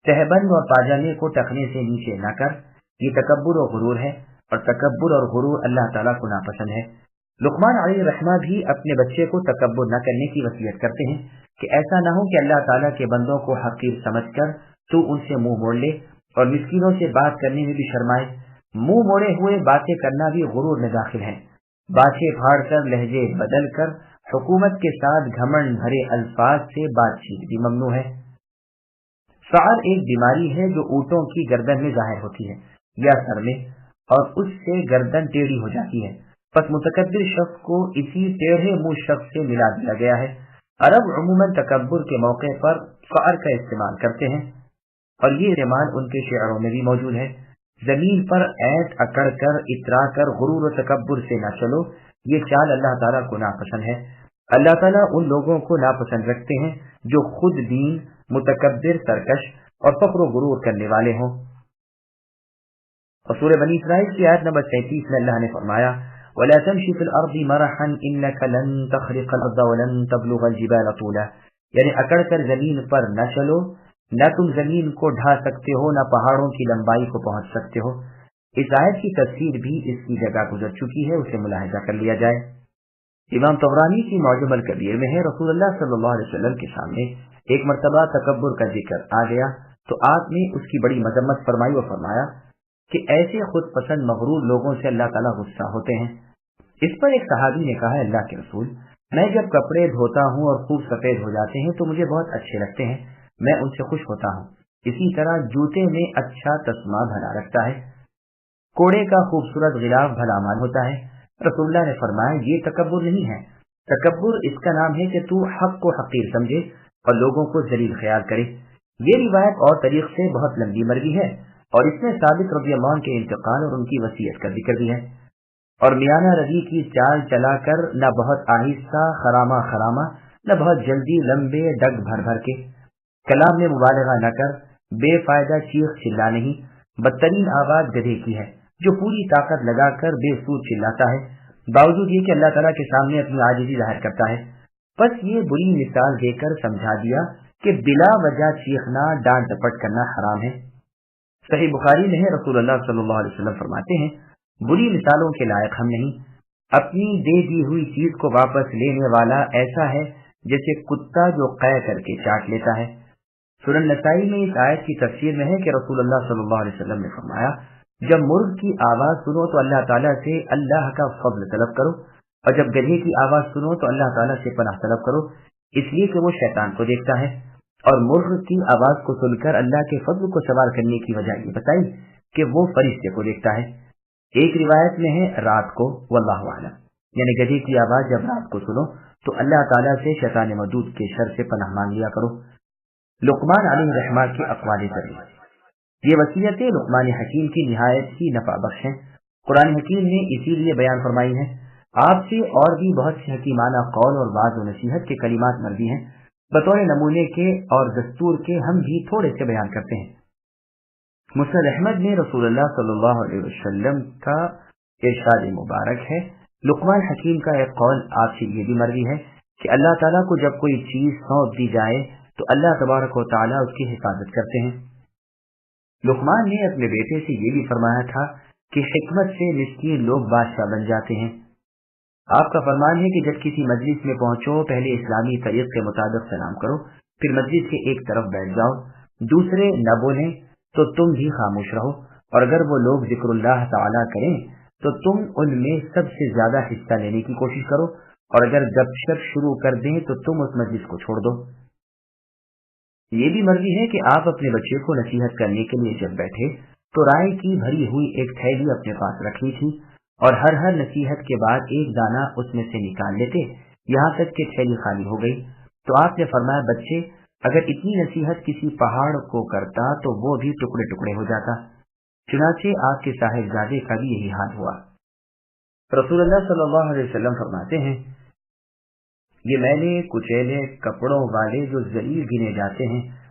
تہبند اور پاجامے کو ٹخنے سے نیچے نہ کر، یہ تکبر و غرور ہے، اور تکبر اور غرور اللہ تعالیٰ کو ناپسند ہے۔ لقمان علیہ الرحمہ بھی اپنے بچے کو تکبر نہ کرنے کی وصیت کرتے ہیں کہ ایسا نہ ہو کہ اللہ تعالیٰ کے بندوں کو حقیر سمجھ کر تو ان سے منہ موڑ لے اور مسکینوں سے بات کرنے میں بھی شرمائے۔ منہ موڑے ہوئے باتیں کرنا بھی غرور میں داخل ہے۔ باتیں پھاڑ کر، لہجے بدل کر، حکومت کے ساتھ گھمنڈ بھرے الفاظ سے بات چیت بھی ممنوع ہے۔ سعر ایک بیماری ہے جو اونٹوں کی گردن میں ظاہر ہوتی ہے یا سر میں، اور اس سے گردن ٹیڑھی ہو جاتی ہے۔ پس متکبر شخص کو اسی ٹیڑھے منہ شخص سے ملا دیا گیا ہے۔ عرب عموماً تکبر کے موقع پر سعر کا استعمال کرتے ہیں، اور یہ استعمال ان کے شعروں میں بھی موجود ہے۔ زمین پر اینٹ اکڑ کر، اترا کر، غرور و تکبر سے نہ چلو، یہ چال اللہ تعالیٰ کو ناپسند ہے۔ اللہ تعالیٰ ان لوگوں کو ناپسند رکھتے ہیں جو خود دین، متکبر، سرکش اور فخر و غرور کرنے والے ہوں۔ اور سورہ بنی اسرائیل کی آیت نمبر 33 میں اللہ نے فرمایا وَلَا تَمْشِ فِي الْأَرْضِ مَرَحًا إِنَّكَ لَن تَخْرِقَ الْأَرْضَ وَلَن تَبْلُغَ الْجِبَالَ طُولًا، یعنی اکڑ کر زمین پر نہ چلو، نہ تم زمین کو ڈھا سکتے ہو، نہ پہاڑوں کی لمبائی کو پہنچ سکتے ہو۔ اس آیت کی تفسیر بھی اس کی جگہ گزر چکی ہے، اسے ملاحظہ کر لیا جائے۔ امام طبرانی کی معجم الکبیر میں ہے، رسول اللہ صلی اللہ علیہ وسلم کے سامنے ایک مرتبہ تکبر کا ذکر آ گیا تو آپ نے اس کی بڑی مذمت فرمائی اور فرمایا کہ ایسے خود پسند مغرور لوگوں سے اللہ تعالیٰ غصہ ہوتے ہیں۔ اس پر ایک صحابی نے کہا، اللہ کے رسول، میں جب کپڑے دھوتا ہوں اور خوب سفید ہو جاتے ہیں تو مجھے بہت اچھے لگتے ہیں، میں ان سے خوش ہوتا ہوں۔ اسی طرح جوتے میں اچھا تسمہ بھلا رکھتا ہے، کوڑے کا خوبصورت غلاف بھلا مال ہوتا ہے۔ رسول اللہ نے فرمایا یہ تکبر نہیں ہے، تکبر اس کا نام ہے کہ تو حق کو حقیر سمجھے اور لوگوں کو ذلیل خیال کرے۔ یہ روایت اور طریق سے بہت لمبی مروی ہے، اور اس میں ثابت رضی اللہ عنہ کے انتقال اور ان کی وصیت کا ذکر بھی ہے۔ اور میانہ روی کی چال چلا کر، نہ بہت آہستہ خراما خراما، نہ بہت جلدی لمبے ڈگ بھر بھر کے، کلام میں مبالغہ نہ کر، بے فائدہ چیخ چلا نہیں۔ بدترین آواز گدھے کی ہے جو پوری طاقت لگا کر بے سود چلاتا ہے، باوجود یہ کہ اللہ تعالیٰ کے سامنے اپنی عاجزی ظاہر کرتا ہے۔ بس یہ بری مثال دے کر سمجھا دیا کہ بلا وجہ چیخنا، ڈانٹ ڈپٹ کرنا حرام ہے۔ صحیح بخاری میں ہے، رسول اللہ صلی اللہ علیہ وسلم فرماتے ہیں بری مثالوں کے لائق ہم نہیں، اپنی دے دی ہوئی چیز کو واپس لینے والا ایسا ہے جیسے کتا جو قے کر کے چاٹ لیتا ہے۔ سنن نسائی میں اس آیت کی تفسیر میں ہے کہ رسول اللہ صلی اللہ علیہ وسلم نے فرمایا جب مرغ کی آواز سنو تو اللہ تعالیٰ سے اللہ کا فضل طلب کرو، اور جب گدھے کی آواز سنو تو اللہ تعالیٰ سے پناہ طلب کرو، اس لیے کہ وہ شیطان کو دیکھتا ہے۔ اور مرغ کی آواز کو سن کر اللہ کے فضل کو سوال کرنے کی وجہ یہ بتائی کہ وہ فرشتے کو دیکھتا ہے۔ ایک روایت میں ہے رات کو، واللہ اعلم، یعنی گدھے کی آواز جب رات کو سنو تو اللہ تعالیٰ سے شیطان مردود کے شر سے پناہ مانگ لیا کرو۔ لقمان علیہ الرحمہ کے اقوال کریم، یہ وصیتیں لقمان حکیم کی نہایت ہی نفع بخش ہیں، قرآن حکیم نے اسی لیے بیان فرمائی ہیں۔ آپ سے اور بھی بہت سے حکیمانہ قول اور وعظ و نصیحت کے کلمات مروی ہیں، بطور نمونے کے اور دستور کے ہم بھی تھوڑے سے بیان کرتے ہیں۔ مسند احمد میں رسول اللہ صلی اللہ علیہ وسلم کا ارشاد مبارک ہے، لقمان حکیم کا ایک قول آپ سے یہ بھی مروی ہے کہ اللہ تعالیٰ کو جب کوئی چیز سونپ دی جائے تو اللہ تبارک و تعالیٰ اس کی حفاظت کرتے ہیں۔ لقمان نے اپنے بیٹے سے یہ بھی فرمایا تھا کہ حکمت سے مسکین لوگ بادشاہ بن جاتے ہیں۔ آپ کا فرمان ہے کہ جب کسی مجلس میں پہنچو پہلے اسلامی طریق کے مطابق سلام کرو، پھر مجلس کے ایک طرف بیٹھ جاؤ، دوسرے نہ بولیں تو تم بھی خاموش رہو، اور اگر وہ لوگ ذکر اللہ تعالیٰ کریں تو تم ان میں سب سے زیادہ حصہ لینے کی کوشش کرو، اور اگر گپ شپ شروع کر دیں تو تم اس مجلس کو چھوڑ دو۔ یہ بھی مرضی ہے کہ آپ اپنے بچے کو نصیحت کرنے کے لیے جب بیٹھے تو رائے کی بھری ہوئی ایک تھیلی اپنے پاس رکھ لی تھی، اور ہر نصیحت کے بعد ایک دانہ اس میں سے نکال لیتے، یہاں تک کہ تھیلی خالی ہو گئی۔ تو آپ نے فرمایا بچے اگر اتنی نصیحت کسی پہاڑ کو کرتا تو وہ بھی ٹکڑے ٹکڑے ہو جاتا۔ چنانچہ آپ کے صاحبزادے کا بھی یہی حال ہوا۔ رسول اللہ صلی اللہ علیہ وسلم فرماتے ہیں یہ میلے کچیلے کپڑوں والے جو ذلیل گنے جاتے ہیں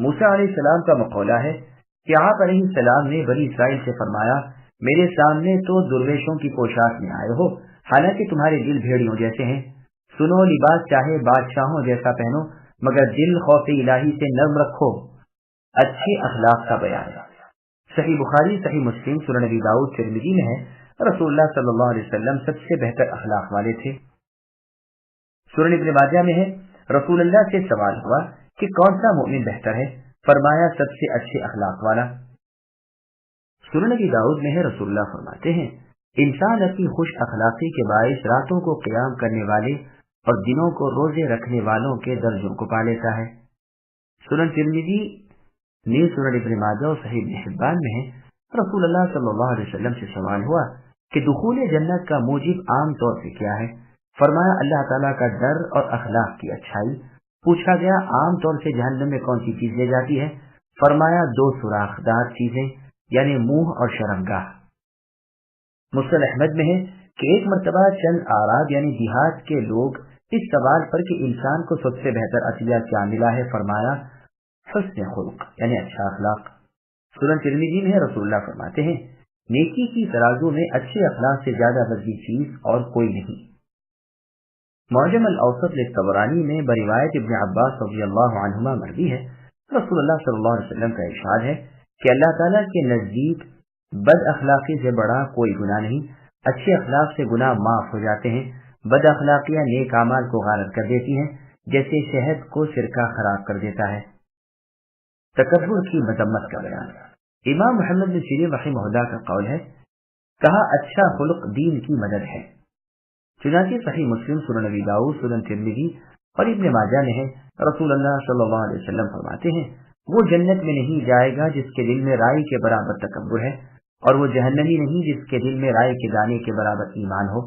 موسیٰ علیہ السلام کا مقولہ ہے کہ آپ علیہ السلام نے بنی اسرائیل سے فرمایا، میرے سامنے تو درویشوں کی پوشاک میں آئے ہو، حالانکہ تمہارے دل بھیڑیوں جیسے ہیں۔ سنو، لباس چاہے بادشاہوں جیسا پہنو، مگر دل خوف الہی سے نرم رکھو۔ اچھے اخلاق کا بیان۔ صحیح بخاری، صحیح مسلم، سنن ابی داؤد، ترمذی میں ہے رسول اللہ صلی اللہ علیہ وسلم سب سے بہتر اخلاق والے تھے۔ سنن ابن ماجہ میں ہے رسول اللہ سے سوال ہوا کہ کون سا مومن بہتر ہے؟ فرمایا سب سے اچھے اخلاق والا۔ سنن ابی داؤد میں ہے رسول اللہ فرماتے ہیں انسان اپنی خوش اخلاقی کے باعث راتوں کو قیام کرنے والے اور دنوں کو روزے رکھنے والوں کے درجوں کو پا لیتا ہے۔ سنن ترمذی نے سنن ابن ماجہ اور صحیح ابن حبان میں ہے رسول اللہ صلی اللہ علیہ وسلم سے سوال ہوا کہ دخول جنت کا موجب عام طور سے کیا ہے؟ فرمایا اللہ تعالیٰ کا ڈر اور اخلاق کی اچھائی۔ پوچھا گیا عام طور سے جہنم میں کون سی چیز لے جاتی ہے؟ فرمایا 2 سوراخ دار چیزیں، یعنی منہ اور شرمگاہ۔ مسند احمد میں ہے کہ ایک مرتبہ چند اعراب یعنی دیہات کے لوگ اس سوال پر کہ انسان کو سب سے بہتر عطیہ کیا ملا ہے، فرمایا حسن خلق، یعنی اچھا اخلاق۔ سنن ترمذی میں رسول اللہ فرماتے ہیں نیکی کی ترازو میں اچھے اخلاق سے زیادہ وزنی چیز اور کوئی نہیں۔ معجم الاوسط للطبرانی میں بروایت ابن عباس رضی اللہ عنہما مروی ہے رسول اللہ صلی اللہ علیہ وسلم کا ارشاد ہے کہ اللہ تعالیٰ کے نزدیک بد اخلاقی سے بڑا کوئی گناہ نہیں، اچھے اخلاق سے گناہ معاف ہو جاتے ہیں۔ بد اخلاقیاں نیک اعمال کو غارت کر دیتی ہیں جیسے شہد کو سرکہ خراب کر دیتا ہے۔ تکبر کی مذمت کا بیان۔ امام محمد بن سیرین رحمہ اللہ کا قول ہے، کہا اچھا خلق دین کی مدد ہے۔ چنانچہ صحیح مسلم، سنن ابی داؤد، سنن ترمذی اور ابن ماجہ میں ہے رسول اللہ صلی اللہ علیہ وسلم فرماتے ہیں وہ جنت میں نہیں جائے گا جس کے دل میں رائی کے برابر تکبر ہے، اور وہ جہنمی نہیں جس کے دل میں رائی کے دانے کے برابر ایمان ہو۔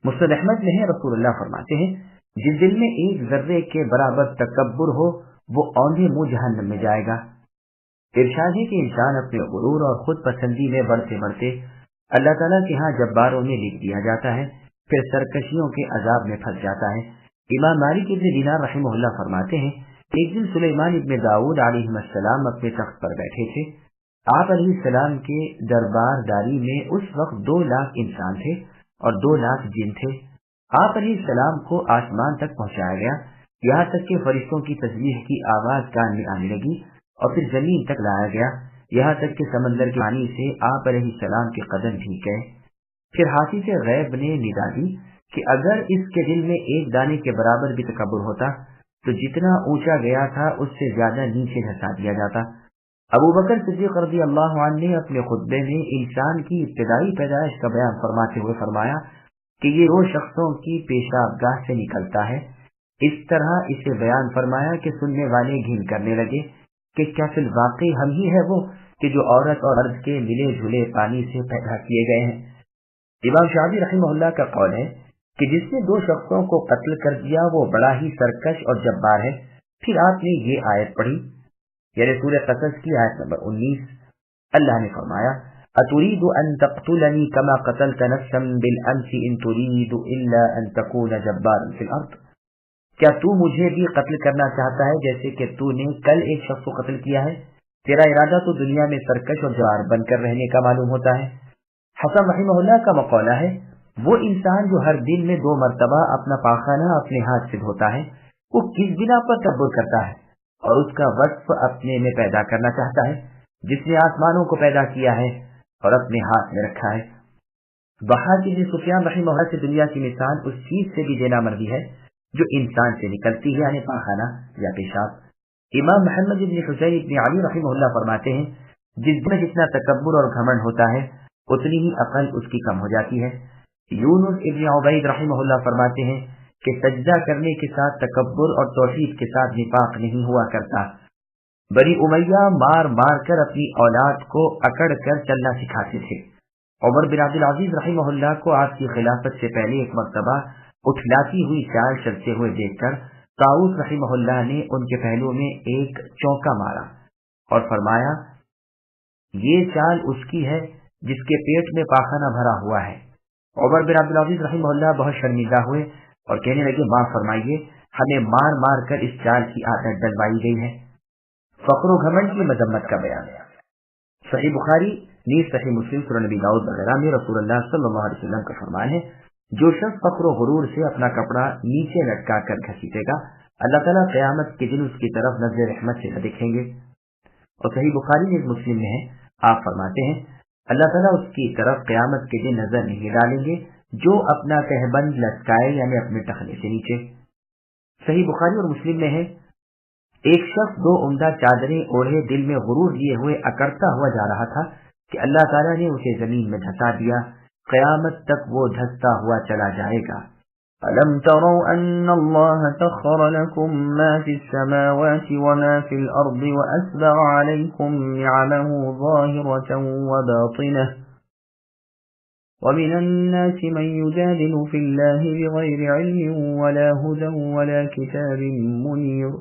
مسند احمد میں ہے رسول اللہ فرماتے ہیں جس دل میں ایک ذرے کے برابر تکبر ہو وہ اوندھے منہ جہنم میں جائے گا۔ ارشاد ہے کہ انسان اپنے غرور اور خود پسندی میں بڑھتے بڑھتے اللہ تعالیٰ کے ہاں جباروں میں لکھ دیا جاتا ہے، پھر سرکشیوں کے عذاب میں پھنس جاتا ہے۔ امام مالک ابن دینار رحمہ اللہ فرماتے ہیں ایک دن سلیمان ابن داؤد علیہ السلام اپنے تخت پر بیٹھے تھے۔ آپ علیہ السلام کے دربار داری میں اس وقت 2 لاکھ انسان تھے اور 2 لاکھ جن تھے۔ آپ علیہ السلام کو آسمان تک پہنچایا گیا، یہاں تک کہ فرشتوں کی تسبیح کی آواز کان میں آنے لگی، اور پھر زمین تک لایا گیا، یہاں تک کہ سمندر کے پانی سے آپ علیہ السلام کے قدم بھیگ گئے۔ پھر حافظ غیب نے ندا دی کہ اگر اس کے دل میں ایک دانے کے برابر بھی تکبر ہوتا تو جتنا اونچا گیا تھا اس سے زیادہ نیچے دھسا دیا جاتا۔ ابو بکر صدیق رضی اللہ عنہ نے اپنے خطبے میں انسان کی ابتدائی پیدائش کا بیان فرماتے ہوئے فرمایا کہ یہ وہ شخصوں کی پیشاب گاہ سے نکلتا ہے۔ اس طرح اسے بیان فرمایا کہ سننے والے گھن کرنے لگے کہ کیا فی الواقع ہم ہی ہے وہ کہ جو عورت اور مرد کے ملے جھلے پانی سے پیدا کیے گئے ہیں۔ امام شافعی رحمہ اللہ کا قول ہے کہ جس نے 2 شخصوں کو قتل کر دیا وہ بڑا ہی سرکش اور جبار ہے۔ پھر آپ نے یہ آیت پڑھی، یعنی سورہ قصص کی آیت نمبر 19۔ اللہ نے فرمایا اتريد ان تقتلني كما قتلت نفسا بالامس ان تريد الا ان تكون جبارا في الارض، کیا تو مجھے بھی قتل کرنا چاہتا ہے جیسے کہ تو نے کل ایک شخص کو قتل کیا ہے؟ تیرا ارادہ تو دنیا میں سرکش اور جوار بن کر رہنے کا معلوم ہوتا ہے۔ حسن رحمہ اللہ کا مقولہ ہے وہ انسان جو ہر دن میں 2 مرتبہ اپنا پاخانہ اپنے ہاتھ سے دھوتا ہے وہ کس بنا پر تکبر کرتا ہے اور اس کا وصف اپنے میں پیدا کرنا چاہتا ہے جس نے آسمانوں کو پیدا کیا ہے اور اپنے ہاتھ میں رکھا ہے۔ ضحاک بن سفیان رحمہ اللہ سے دنیا کی مثال اس چیز سے بھی دینا مروی ہے جو انسان سے نکلتی ہے، یعنی پاخانہ یا پیشاب۔ امام محمد بن حسین بن علی رحمہ اللہ فرماتے ہیں جس میں جتنا تکبر اور گھمنڈ ہوتا ہے اتنی ہی عقل اس کی کم ہو جاتی ہے۔ یونس ابن عبید رحمہ اللہ فرماتے ہیں کہ سجدہ کرنے کے ساتھ تکبر اور توحید کے ساتھ نفاق نہیں ہوا کرتا۔ بنی امیہ مار مار کر اپنی اولاد کو اکڑ کر چلنا سکھاتے تھے۔ عمر بن عبد العزیز رحمہ اللہ کو آپ کی خلافت سے پہلے ایک مرتبہ اٹھلاتی ہوئی چال چلتے ہوئے دیکھ کر طاؤس رحمہ اللہ نے ان کے پہلو میں ایک چونکا مارا اور فرمایا یہ چال اس کی ہے جس کے پیٹ میں پاخانہ بھرا ہوا ہے۔ عمر بن عبد العزیز رحمہ اللہ بہت شرمندہ ہوئے اور کہنے لگے معاف فرمائیے، ہمیں مار مار کر اس چال کی عادت ڈلوائی گئی ہے۔ فخر و گھمنڈ کی مذمت کا بیان ہے۔ صحیح بخاری نیز صحیح مسلم سنن نبی داؤد وغیرہ میں رسول اللہ صلی اللہ علیہ وسلم کا فرمان ہے، جو شخص فخر و غرور سے اپنا کپڑا نیچے لٹکا کر گھسیٹے گا، اللہ تعالیٰ قیامت کے دن اس کی طرف نظر رحمت سے نہ دیکھیں گے۔ اور صحیح بخاری نیز مسلم میں ہے، آپ فرماتے ہیں اللہ تعالیٰ اس کی طرف قیامت کے دن نظر نہیں ڈالیں گے جو اپنا تہبند لٹکائے، یعنی اپنے ٹخنے سے نیچے۔ صحیح بخاری اور مسلم میں ہے، ایک شخص 2 عمدہ چادریں اوڑھے دل میں غرور لیے ہوئے اکڑتا ہوا جا رہا تھا کہ اللہ تعالیٰ نے اسے زمین میں دھسا دیا، قیامت تک وہ دھستا ہوا چلا جائے گا۔ أَلَمْ تَرَوْا أَنَّ اللَّهَ سَخَّرَ لَكُم مَّا فِي السَّمَاوَاتِ وَمَا فِي الْأَرْضِ وَأَسْبَغَ عَلَيْكُم نِّعَمَهُ ظَاهِرَةً وَبَاطِنَةً وَمِنَ النَّاسِ مَن يُجَادِلُ فِي اللَّهِ بِغَيْرِ عِلْمٍ وَلَا هُدًى وَلَا كِتَابٍ مُّنِيرٍ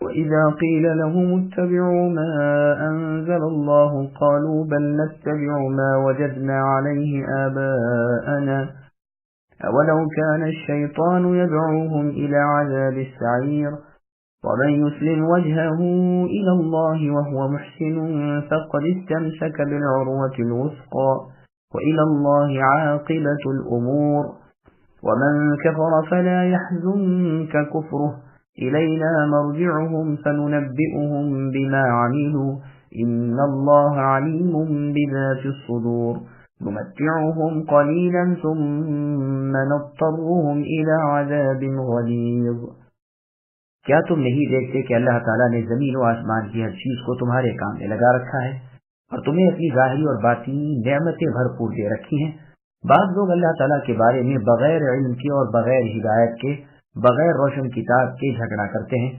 وَإِذَا قِيلَ لَهُمُ اتَّبِعُوا مَا أَنزَلَ اللَّهُ قَالُوا بَلْ نَتَّبِعُ مَا وَجَدْنَا عَلَيْهِ آبَاءَنَا أَوَلَوْ كَانَ الشَّيْطَانُ يَدْعُوهُمْ إِلَى عَذَابِ السَّعِيرِ وَمَن يُسْلِمْ وَجْهَهُ إِلَى اللَّهِ وَهُوَ مُحْسِنٌ فَقَدِ اسْتَمْسَكَ بِالْعُرْوَةِ الْوُثْقَى وَإِلَى اللَّهِ عَاقِبَةُ الْأُمُورِ وَمَن كَفَرَ فَلَا يَحْزُنكَ كُفْرُهُ إِلَيْنَا مَرْجِعُهُمْ فَنُنَبِّئُهُم بِمَا عَمِلُوا إِنَّ اللَّهَ عَلِيمٌ بِذَاتِ الصُّدُورِ نُمَتِّعُهُمْ قَلِيلًا ثُمَّ نَضْطَرُّهُمْ إِلَى عَذَابٍ غَلِيظٍ۔ کیا تم نہیں دیکھتے کہ اللہ تعالیٰ نے زمین و آسمان کی ہر چیز کو تمہارے کام میں لگا رکھا ہے اور تمہیں اپنی ظاہری اور باطنی نعمتیں بھرپور دے رکھی ہیں؟ بعض لوگ اللہ تعالیٰ کے بارے میں بغیر علم کے اور بغیر ہدایت کے، بغیر روشن کتاب کے جھگڑا کرتے ہیں،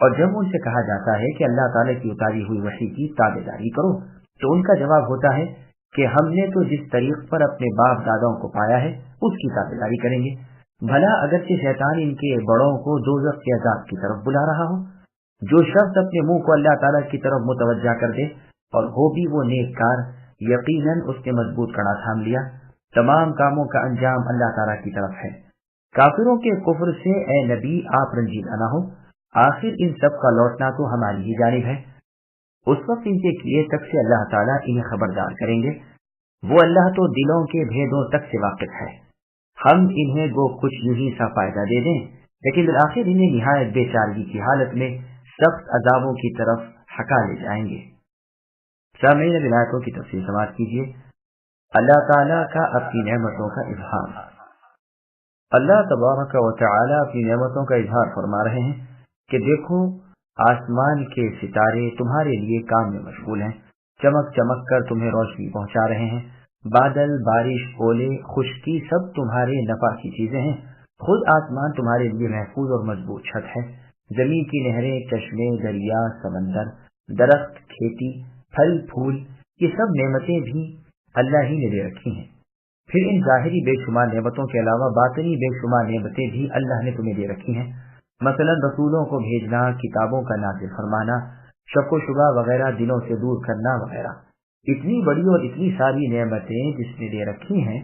اور جب ان سے کہا جاتا ہے کہ اللہ تعالیٰ کی اتاری ہوئی وحی کی تابع داری کرو تو ان کا جواب ہوتا ہے کہ ہم نے تو جس طریق پر اپنے باپ داداؤں کو پایا ہے اس کی تابع داری کریں گے، بھلا اگرچہ شیطان ان کے بڑوں کو دوزخ کے عذاب کی طرف بلا رہا ہو۔ جو شخص اپنے منہ کو اللہ تعالیٰ کی طرف متوجہ کر دے اور ہو بھی وہ نیک کار، یقیناً اس نے مضبوط کڑا تھام لیا، تمام کاموں کا انجام اللہ تعالیٰ کی طرف ہے۔ کافروں کے کفر سے اے نبی آپ رنجیدہ نہ ہو، آخر ان سب کا لوٹنا تو ہماری ہی جانب ہے۔ اس وقت ان کے کیے تک سے اللہ تعالیٰ انہیں خبردار کریں گے، وہ اللہ تو دلوں کے بھیدوں تک سے واقف ہے۔ ہم انہیں گو کچھ یوں ہی سا فائدہ دے دیں، لیکن بالآخر انہیں نہایت بے چارگی کی حالت میں سخت عذابوں کی طرف ہکا لے جائیں گے۔ سامعین اب آیتوں کی تفصیل سماعت کیجیے۔ اللہ تعالیٰ کا اپنی نعمتوں کا اظہار۔ اللہ تبارک و تعالیٰ اپنی نعمتوں کا اظہار فرما رہے ہیں کہ دیکھو آسمان کے ستارے تمہارے لیے کام میں مشغول ہیں، چمک چمک کر تمہیں روشنی پہنچا رہے ہیں، بادل، بارش، اولے، خشکی سب تمہارے نفع کی چیزیں ہیں، خود آسمان تمہارے لیے محفوظ اور مضبوط چھت ہے، زمین کی نہریں، چشمے، دریا، سمندر، درخت، کھیتی، پھل پھول، یہ سب نعمتیں بھی اللہ ہی نے دے رکھی ہیں۔ پھر ان ظاہری بے شمار نعمتوں کے علاوہ باطنی بے شمار نعمتیں بھی اللہ نے تمہیں دے رکھی ہیں، مثلا رسولوں کو بھیجنا، کتابوں کا نازل فرمانا، شک و شبہ وغیرہ دلوں سے دور کرنا وغیرہ۔ اتنی بڑی اور اتنی ساری نعمتیں جس نے دے رکھی ہیں،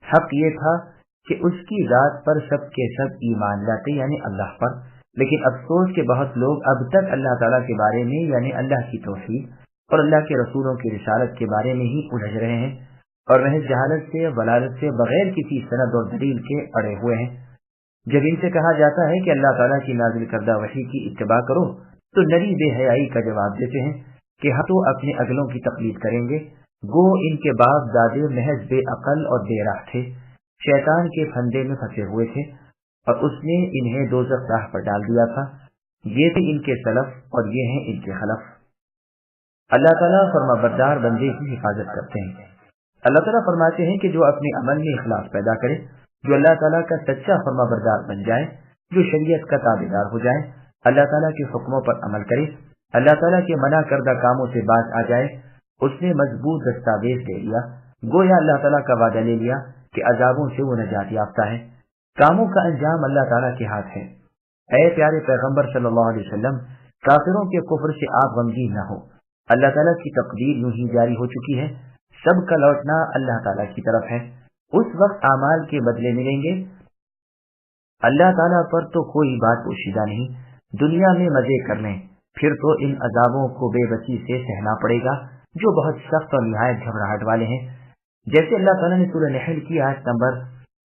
حق یہ تھا کہ اس کی ذات پر سب کے سب ایمان لاتے، یعنی اللہ پر، لیکن افسوس کہ بہت لوگ اب تک اللہ تعالیٰ کے بارے میں یعنی اللہ کی توحید اور اللہ کے رسولوں کی رسالت کے بارے میں ہی الجھ رہے ہیں اور محض جہالت سے، ضلالت سے، بغیر کسی سند اور دلیل کے اڑے ہوئے ہیں۔ جب ان سے کہا جاتا ہے کہ اللہ تعالیٰ کی نازل کردہ وحی کی اتباع کرو تو نری بے حیائی کا جواب دیتے ہیں کہ ہم تو اپنے اگلوں کی تقلید کریں گے، گو ان کے باپ دادے محض بے عقل اور بے راہ تھے، شیطان کے پھندے میں پھنسے ہوئے تھے اور اس نے انہیں دوزخ راہ پر ڈال دیا تھا۔ یہ تھے ان کے سلف اور یہ ہیں ان کے خلف۔ اللہ تعالیٰ فرما بردار بندے کی حفاظت کرتے ہیں۔ اللہ تعالیٰ فرماتے ہیں کہ جو اپنے عمل میں اخلاص پیدا کرے، جو اللہ تعالیٰ کا سچا فرما بردار بن جائے، جو شریعت کا تابعدار ہو جائے، اللہ تعالیٰ کے حکموں پر عمل کرے، اللہ تعالیٰ کے منع کردہ کاموں سے باز آ جائے، اس نے مضبوط دستاویز لے لیا، گویا اللہ تعالیٰ کا وعدہ لے لیا کہ عذابوں سے وہ نجات یافتہ ہے۔ کاموں کا انجام اللہ تعالیٰ کے ہاتھ ہے۔ اے پیارے پیغمبر صلی اللہ علیہ وسلم، کافروں کے کفر سے آپ غمگین نہ ہو، اللہ تعالیٰ کی تقدیر یوں ہی جاری ہو چکی ہے، سب کا لوٹنا اللہ تعالیٰ کی طرف ہے۔ اس وقت اعمال کے بدلے ملیں گے۔ اللہ تعالیٰ پر تو کوئی بات پوشیدہ نہیں، دنیا میں مزے کر لیں، پھر تو ان عذابوں کو بے بسی سے سہنا پڑے گا جو بہت سخت اور نہایت گھبراہٹ والے ہیں. جیسے اللہ تعالیٰ نے سورہ نحل کی آیت نمبر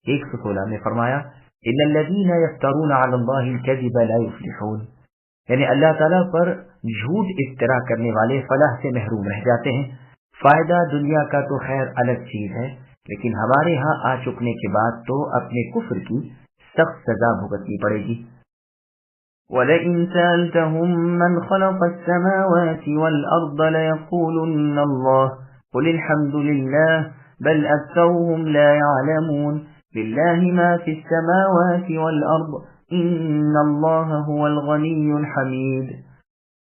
116 میں فرمایا ان الذین یفترون علی اللہ الکذب لا یفلحون، یعنی اللہ تعالیٰ پر جھوٹ افترا کرنے والے فلاح سے محروم رہ جاتے ہیں. فائدہ دنیا کا تو خیر الگ چیز ہے، لیکن ہمارے ہاں آ چکنے کے بعد تو اپنے کفر کی سخت سزا بھگتنی پڑے گی. وَلَئِن سَأَلْتَهُم مَّنْ خَلَقَ السَّمَاوَاتِ وَالْأَرْضَ لَيَقُولُنَّ اللَّهُ قُلِ الْحَمْدُ لِلَّهِ بل أكثرهم لا يعلمون لله ما في السماوات والأرض إن الله هو الغني الحميد.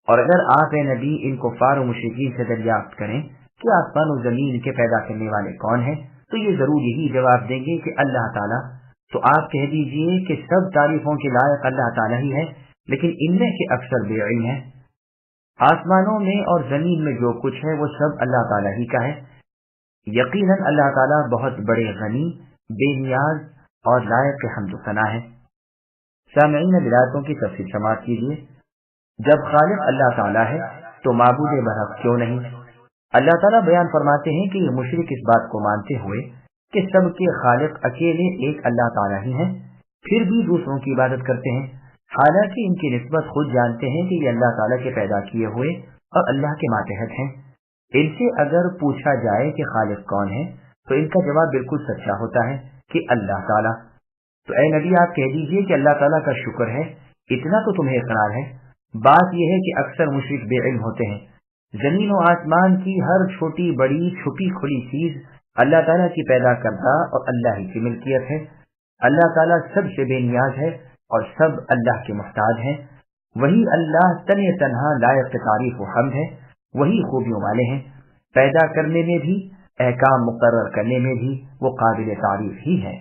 اور اگر آپ اے نبی ان کفار و مشرکین سے دریافت کریں کہ آسمان و زمین کے پیدا کرنے والے کون ہیں تو یہ ضرور یہی جواب دیں گے کہ اللہ تعالیٰ. تو آپ کہہ دیجئے کہ سب تعریفوں کے لائق اللہ تعالیٰ ہی ہے، لیکن ان میں سے اکثر بے علم ہیں. آسمانوں میں اور زمین میں جو کچھ ہے وہ سب اللہ تعالیٰ ہی کا ہے. یقیناً اللہ تعالیٰ بہت بڑے غنی، بے نیاز اور لائق حمد و ثنا ہے. سامعین ولایتوں کی تفصیل سماعت کیجیے. جب خالق اللہ تعالیٰ ہے تو معبود برحق کیوں نہیں؟ اللہ تعالیٰ بیان فرماتے ہیں کہ یہ مشرک اس بات کو مانتے ہوئے کہ سب کے خالق اکیلے ایک اللہ تعالیٰ ہی ہیں، پھر بھی دوسروں کی عبادت کرتے ہیں، حالانکہ ان کی نسبت خود جانتے ہیں کہ یہ اللہ تعالیٰ کے پیدا کیے ہوئے اور اللہ کے ماتحت ہیں. ان سے اگر پوچھا جائے کہ خالق کون ہے تو ان کا جواب بالکل سچا ہوتا ہے کہ اللہ تعالیٰ. تو اے نبی آپ کہہ دیجئے کہ اللہ تعالیٰ کا شکر ہے، اتنا تو تمہیں اقرار ہے. بات یہ ہے کہ اکثر مشرک بے علم ہوتے ہیں. زمین و آسمان کی ہر چھوٹی بڑی چھپی کھلی چیز اللہ تعالیٰ کی پیدا کردہ اور اللہ ہی کی ملکیت ہے. اللہ تعالیٰ سب سے بے نیاز ہے اور سب اللہ کے محتاج ہیں. وہی اللہ تنہا لائق تعریف و حمد ہے، وہی خوبیوں والے ہیں. پیدا کرنے میں بھی، احکام مقرر کرنے میں بھی وہ قابل تعریف ہی ہے.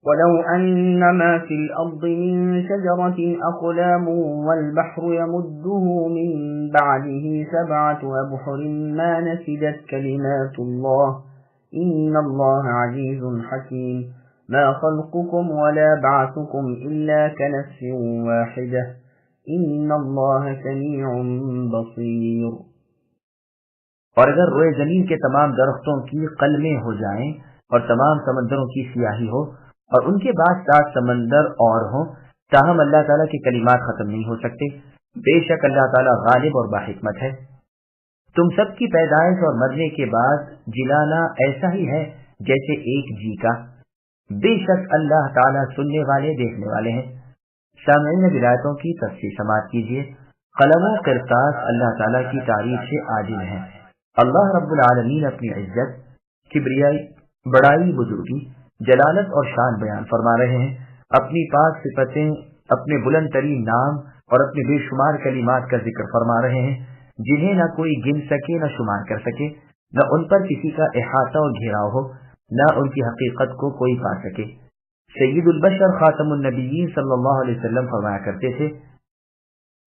وَلَوْ أَنَّ مَا فِي الْأَرْضِ مِن شَجَرَةٍ أَقْلَامٌ وَالْبَحْرُ يَمُدُّهُ مِن بَعْدِهِ سَبْعَةُ أَبْحُرٍ مَا نَفِدَتْ كَلِمَاتُ اللَّهِ إِنَّ اللَّهَ عَزِيزٌ حَكِيمٌ. مَا خَلْقُكُمْ وَلَا بَعْثُكُمْ إِلَّا كَنَفْسٍ وَاحِدَةٍ إِنَّ اللَّهَ سَمِيعٌ بَصِيرٌ. اور اگر روئے زمین کے تمام درختوں کی قلمیں ہو جائیں اور تمام سمندروں کی سیاہی ہو اور ان کے بعد 7 سمندر اور ہوں، تاہم اللہ تعالیٰ کے کلمات ختم نہیں ہو سکتے. بے شک اللہ تعالیٰ غالب اور باحکمت ہے. تم سب کی پیدائش اور مرنے کے بعد جلانا ایسا ہی ہے جیسے ایک جی کا. بے شک اللہ تعالیٰ سننے والے دیکھنے والے ہیں. سامعین ولایتوں کی تفصیل سماعت کیجیے. قلم و قرطاس اللہ تعالیٰ کی تعریف سے عاجز ہیں. اللہ رب العالمین اپنی عزت، کبریائی، بڑائی، بزرگی، جلالت اور شان بیان فرما رہے ہیں. اپنی پاک صفتیں، اپنے بلند ترین نام اور اپنے بے شمار کلمات کا ذکر فرما رہے ہیں جنہیں نہ کوئی گن سکے نہ شمار کر سکے، نہ ان پر کسی کا احاطہ اور گھیراؤ ہو، نہ ان کی حقیقت کو کوئی پا سکے. سید البشر خاتم النبیین صلی اللہ علیہ وسلم فرمایا کرتے تھے،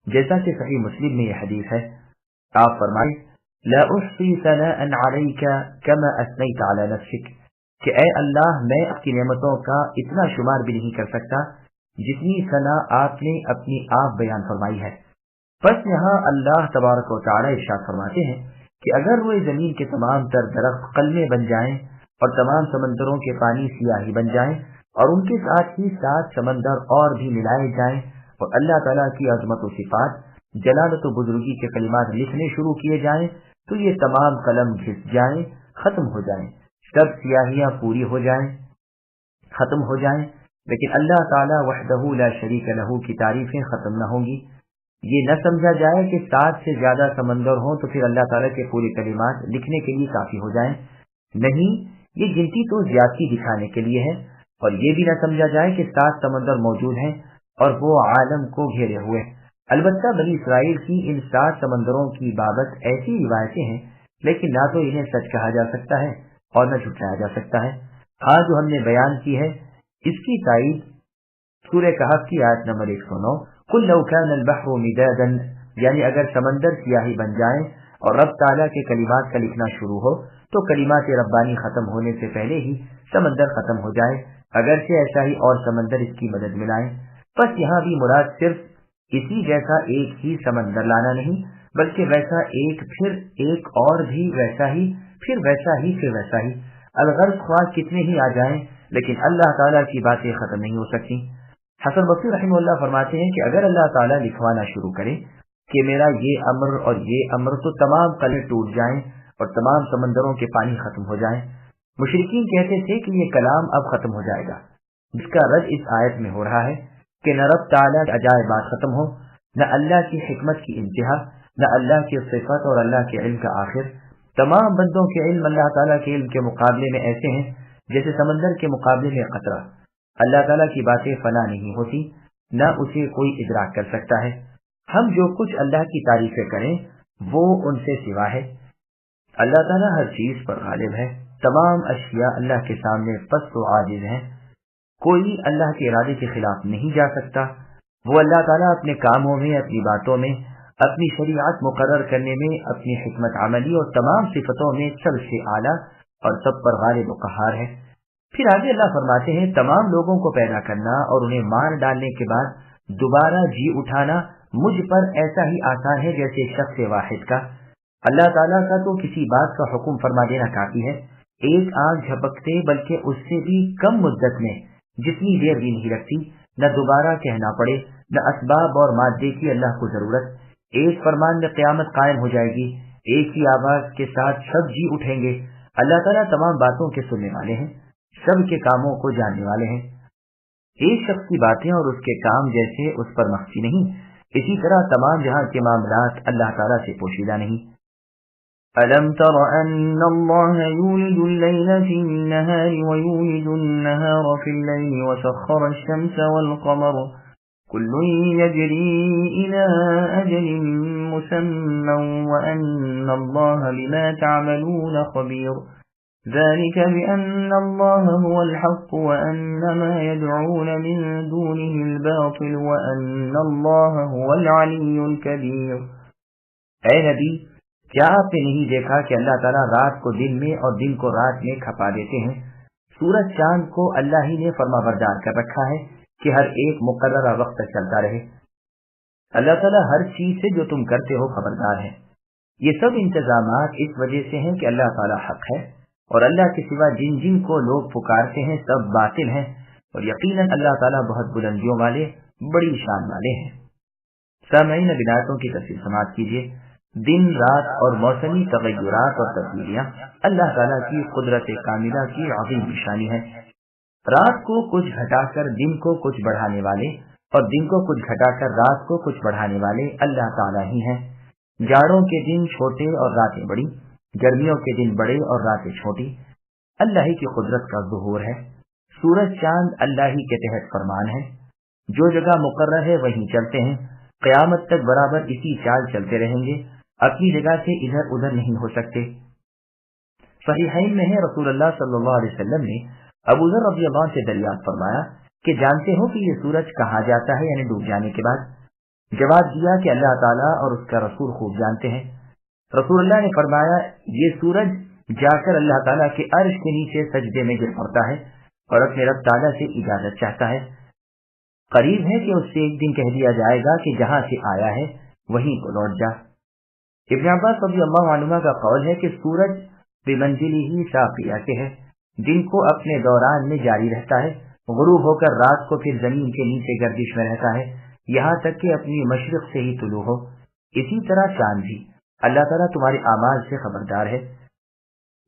جیسا کہ صحیح مسلم میں یہ حدیث ہے، آپ فرمائے لا احصی ثناء علیک کما اثنیت علی نفسک، کہ اے اللہ میں آپ کی نعمتوں کا اتنا شمار بھی نہیں کر سکتا جتنی ثنا آپ نے اپنی آپ بیان فرمائی ہے. بس یہاں اللہ تبارک و تعالی ارشاد فرماتے ہیں کہ اگر روئے زمین کے تمام تر درخت قلمیں بن جائیں اور تمام سمندروں کے پانی سیاہی بن جائیں اور ان کے ساتھ ہی 7 سمندر اور بھی ملائے جائیں اور اللہ تعالیٰ کی عظمت و صفات، جلالت و بزرگی کے کلمات لکھنے شروع کیے جائیں تو یہ تمام قلم گھس جائیں، ختم ہو جائیں، سب سیاہیاں پوری ہو جائیں، ختم ہو جائیں، لیکن اللہ تعالیٰ وحدہ لا شریک لہ کی تعریفیں ختم نہ ہوں گی. یہ نہ سمجھا جائے کہ 7 سے زیادہ سمندر ہوں تو پھر اللہ تعالیٰ کے پورے کلمات لکھنے کے لیے کافی ہو جائیں. نہیں، یہ گنتی تو زیادتی دکھانے کے لیے ہے. اور یہ بھی نہ سمجھا جائے کہ 7 سمندر موجود ہیں اور وہ عالم کو گھیرے ہوئے. البتہ بنی اسرائیل کی ان 7 سمندروں کی بابت ایسی روایتیں ہیں، لیکن نہ تو انہیں سچ کہا جا سکتا ہے اور نہ جھٹلایا جا سکتا ہے. ہاں جو ہم نے بیان کی ہے اس کی تائید سورہ کہف کی آیت نمبر 109 قل لو كان البحر مدادا، یعنی اگر سمندر سیاہی بن جائیں اور رب تعالیٰ کے کلمات کا لکھنا شروع ہو تو کلمات ربانی ختم ہونے سے پہلے ہی سمندر ختم ہو جائے، اگرچہ ایسا ہی اور سمندر اس کی مدد ملائیں. بس یہاں بھی مراد صرف اسی جیسا ایک ہی سمندر لانا نہیں، بلکہ ویسا ایک پھر ایک اور بھی ویسا ہی پھر ویسا ہی پھر ویسا ہی، الغرض خواہ کتنے ہی آ جائیں لیکن اللہ تعالیٰ کی باتیں ختم نہیں ہو سکتی۔ حسن بصری رحمہ اللہ فرماتے ہیں کہ اگر اللہ تعالیٰ لکھوانا شروع کرے کہ میرا یہ امر اور یہ امر، تو تمام قلعے ٹوٹ جائیں اور تمام سمندروں کے پانی ختم ہو جائیں۔ مشرکین کہتے تھے کہ یہ کلام اب ختم ہو جائے گا، جس کا رد اس آیت میں ہو رہا ہے کہ نہ رب تعالیٰ کے عجائبات ختم ہو، نہ اللہ کی حکمت کی انتہا، نہ اللہ کی صفت اور اللہ کے علم کا آخر۔ تمام بندوں کے علم اللہ تعالیٰ کے علم کے مقابلے میں ایسے ہیں جیسے سمندر کے مقابلے میں قطرہ۔ اللہ تعالیٰ کی باتیں فنا نہیں ہوتی، نہ اسے کوئی ادراک کر سکتا ہے۔ ہم جو کچھ اللہ کی تعریفیں کریں وہ ان سے سوا ہے۔ اللہ تعالیٰ ہر چیز پر غالب ہے، تمام اشیاء اللہ کے سامنے پست و عاجز ہیں، کوئی اللہ کے ارادے کے خلاف نہیں جا سکتا۔ وہ اللہ تعالیٰ اپنے کاموں میں، اپنی باتوں میں، اپنی شریعت مقرر کرنے میں، اپنی حکمت عملی اور تمام صفتوں میں سب سے اعلیٰ اور سب پر غالب و قہار ہے۔ پھر آگے اللہ فرماتے ہیں تمام لوگوں کو پیدا کرنا اور انہیں مار ڈالنے کے بعد دوبارہ جی اٹھانا مجھ پر ایسا ہی آسان ہے جیسے شخص واحد کا۔ اللہ تعالیٰ کا تو کسی بات کا حکم فرما دینا کافی ہے، ایک آنکھ جھپکتے بلکہ اس سے بھی کم مدت میں، جتنی دیر بھی نہیں لگتی، نہ دوبارہ کہنا پڑے، نہ اسباب اور مادے کی اللہ کو ضرورت۔ ایک فرمان میں قیامت قائم ہو جائے گی، ایک ہی آواز کے ساتھ سب جی اٹھیں گے۔ اللہ تعالیٰ تمام باتوں کے سننے والے ہیں، سب کے کاموں کو جاننے والے ہیں۔ ایک شخص کی باتیں اور اس کے کام جیسے اس پر مخفی نہیں، اسی طرح تمام جہاں کے معاملات اللہ تعالیٰ سے پوشیدہ نہیں۔ أَلَمْ تَرَ أَنَّ اللَّهَ يُولِجُ اللَّيْلَ فِي النَّهَارِ وَيُولِجُ النَّهَارَ فِي اللَّيْلِ وَسَخَّرَ الشَّمْسَ وَالْقَمَرَ كُلٌّ يَجْرِي إِلَى أَجَلٍ مُّسَمًّى وَأَنَّ اللَّهَ بِمَا تَعْمَلُونَ خَبِيرٌ ذَلِكَ بِأَنَّ اللَّهَ هُوَ الْحَقُّ وَأَنَّ مَا يَدْعُونَ مِن دُونِهِ الْبَاطِلُ وَأَنَّ اللَّهَ هُوَ الْعَلِيُّ الْكَبِيرُ۔ اے نبی، کیا آپ نے نہیں دیکھا کہ اللہ تعالیٰ رات کو دن میں اور دن کو رات میں کھپا دیتے ہیں؟ سورج چاند کو اللہ ہی نے فرما بردار کر رکھا ہے کہ ہر ایک مقررہ وقت تک چلتا رہے۔ اللہ تعالیٰ ہر چیز سے جو تم کرتے ہو خبردار ہے۔ یہ سب انتظامات اس وجہ سے ہیں کہ اللہ تعالیٰ حق ہے اور اللہ کے سوا جن جن کو لوگ پکارتے ہیں سب باطل ہیں، اور یقیناً اللہ تعالیٰ بہت بلندیوں والے، بڑی شان والے ہیں۔ سامعین، بنایتوں کی تفصیل سماعت کیجیے۔ دن رات اور موسمی تغیرات اور تبدیلیاں اللہ تعالیٰ کی قدرت کاملہ کی عظیم نشانی ہے۔ رات کو کچھ گھٹا کر دن کو کچھ بڑھانے والے اور دن کو کچھ گھٹا کر رات کو کچھ بڑھانے والے اللہ تعالیٰ ہی ہیں۔ جاڑوں کے دن چھوٹے اور راتیں بڑی، گرمیوں کے دن بڑے اور راتیں چھوٹی، اللہ ہی کی قدرت کا ظہور ہے۔ سورج چاند اللہ ہی کے تحت فرمان ہے، جو جگہ مقرر ہے وہیں چلتے ہیں، قیامت تک برابر اسی چال چلتے رہیں گے، اپنی جگہ سے ادھر ادھر نہیں ہو سکتے۔ صحیحین میں ہے، رسول اللہ صلی اللہ علیہ وسلم نے ابو ذر رضی اللہ عنہ سے دریافت فرمایا کہ جانتے ہو کہ یہ سورج کہاں جاتا ہے یعنی ڈوب جانے کے بعد؟ جواب دیا کہ اللہ تعالیٰ اور اس کا رسول خوب جانتے ہیں۔ رسول اللہ نے فرمایا یہ سورج جا کر اللہ تعالیٰ کے عرش کے نیچے سجدے میں گر پڑتا ہے اور اپنے رب تعالیٰ سے اجازت چاہتا ہے۔ قریب ہے کہ اس سے ایک دن کہہ دیا جائے گا کہ جہاں سے آیا ہے وہیں کو لوٹ جا۔ ابن عباس رضی اللہ عنہما کا قول ہے کہ سورج بمنزلہ ساقیہ کے ہے، دن کو اپنے دوران میں جاری رہتا ہے، غروب ہو کر رات کو پھر زمین کے نیچے گردش میں رہتا ہے یہاں تک کہ اپنی مشرق سے ہی طلوع ہو۔ اسی طرح چاند بھی اللہ تعالیٰ تمہارے اعمال سے خبردار ہے۔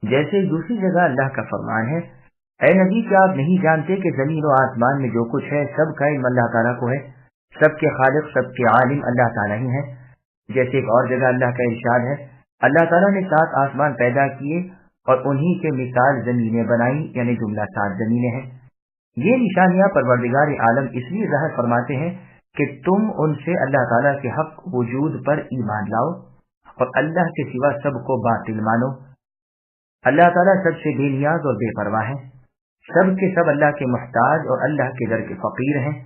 جیسے دوسری جگہ اللہ کا فرمان ہے، اے نبی کیا آپ نہیں جانتے کہ زمین و آسمان میں جو کچھ ہے سب کا علم اللہ تعالیٰ کو ہے، سب کے خالق سب کے عالم اللہ تعالیٰ ہی ہے۔ جیسے ایک اور جگہ اللہ کا ارشاد ہے، اللہ تعالیٰ نے 7 آسمان پیدا کیے اور انہی کے مثال زمینیں بنائی، یعنی جملہ 7 زمینیں ہیں۔ یہ نشانیاں پروردگار عالم اس لیے ظاہر فرماتے ہیں کہ تم ان سے اللہ تعالیٰ کے حق وجود پر ایمان لاؤ اور اللہ کے سوا سب کو باطل مانو۔ اللہ تعالیٰ سب سے بے نیاز اور بے پرواہ ہے، سب کے سب اللہ کے محتاج اور اللہ کے در کے فقیر ہیں،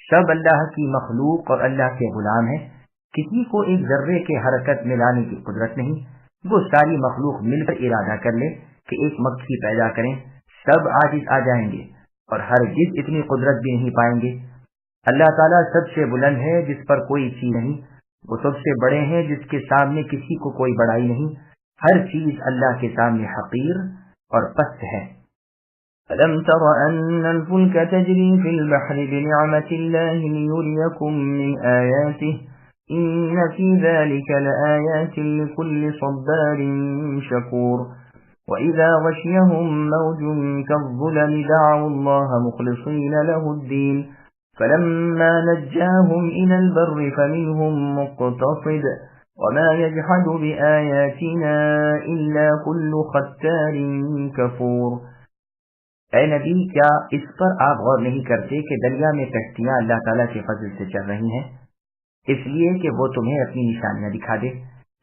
سب اللہ کی مخلوق اور اللہ کے غلام ہیں۔ کسی کو ایک ذرے کے حرکت میں لانے کی قدرت نہیں، وہ ساری مخلوق مل کر ارادہ کر لے کہ ایک مکھی پیدا کریں، سب عاجز آ جائیں گے اور ہرگز اتنی قدرت بھی نہیں پائیں گے۔ اللہ تعالیٰ سب سے بلند ہے جس پر کوئی چیز نہیں، وہ سب سے بڑے ہیں جس کے سامنے کسی کو کوئی بڑائی نہیں، ہر چیز اللہ کے سامنے حقیر اور پست ہے۔ ألم تر أن الفلك تجري في البحر بنعمة الله ليريكم من آياته إن في ذلك لآيات لكل صبار شكور وإذا غشيهم موج كالظلل دعوا الله مخلصين له الدين فلما نجاهم إلى البر فمنهم مقتصد وما يجحد بآياتنا إلا كل ختار كفور۔ اے نبی، کیا اس پر آپ غور نہیں کرتے کہ دریا میں کشتیاں اللہ تعالیٰ کے فضل سے چل رہی ہیں، اس لیے کہ وہ تمہیں اپنی نشانیاں دکھا دے؟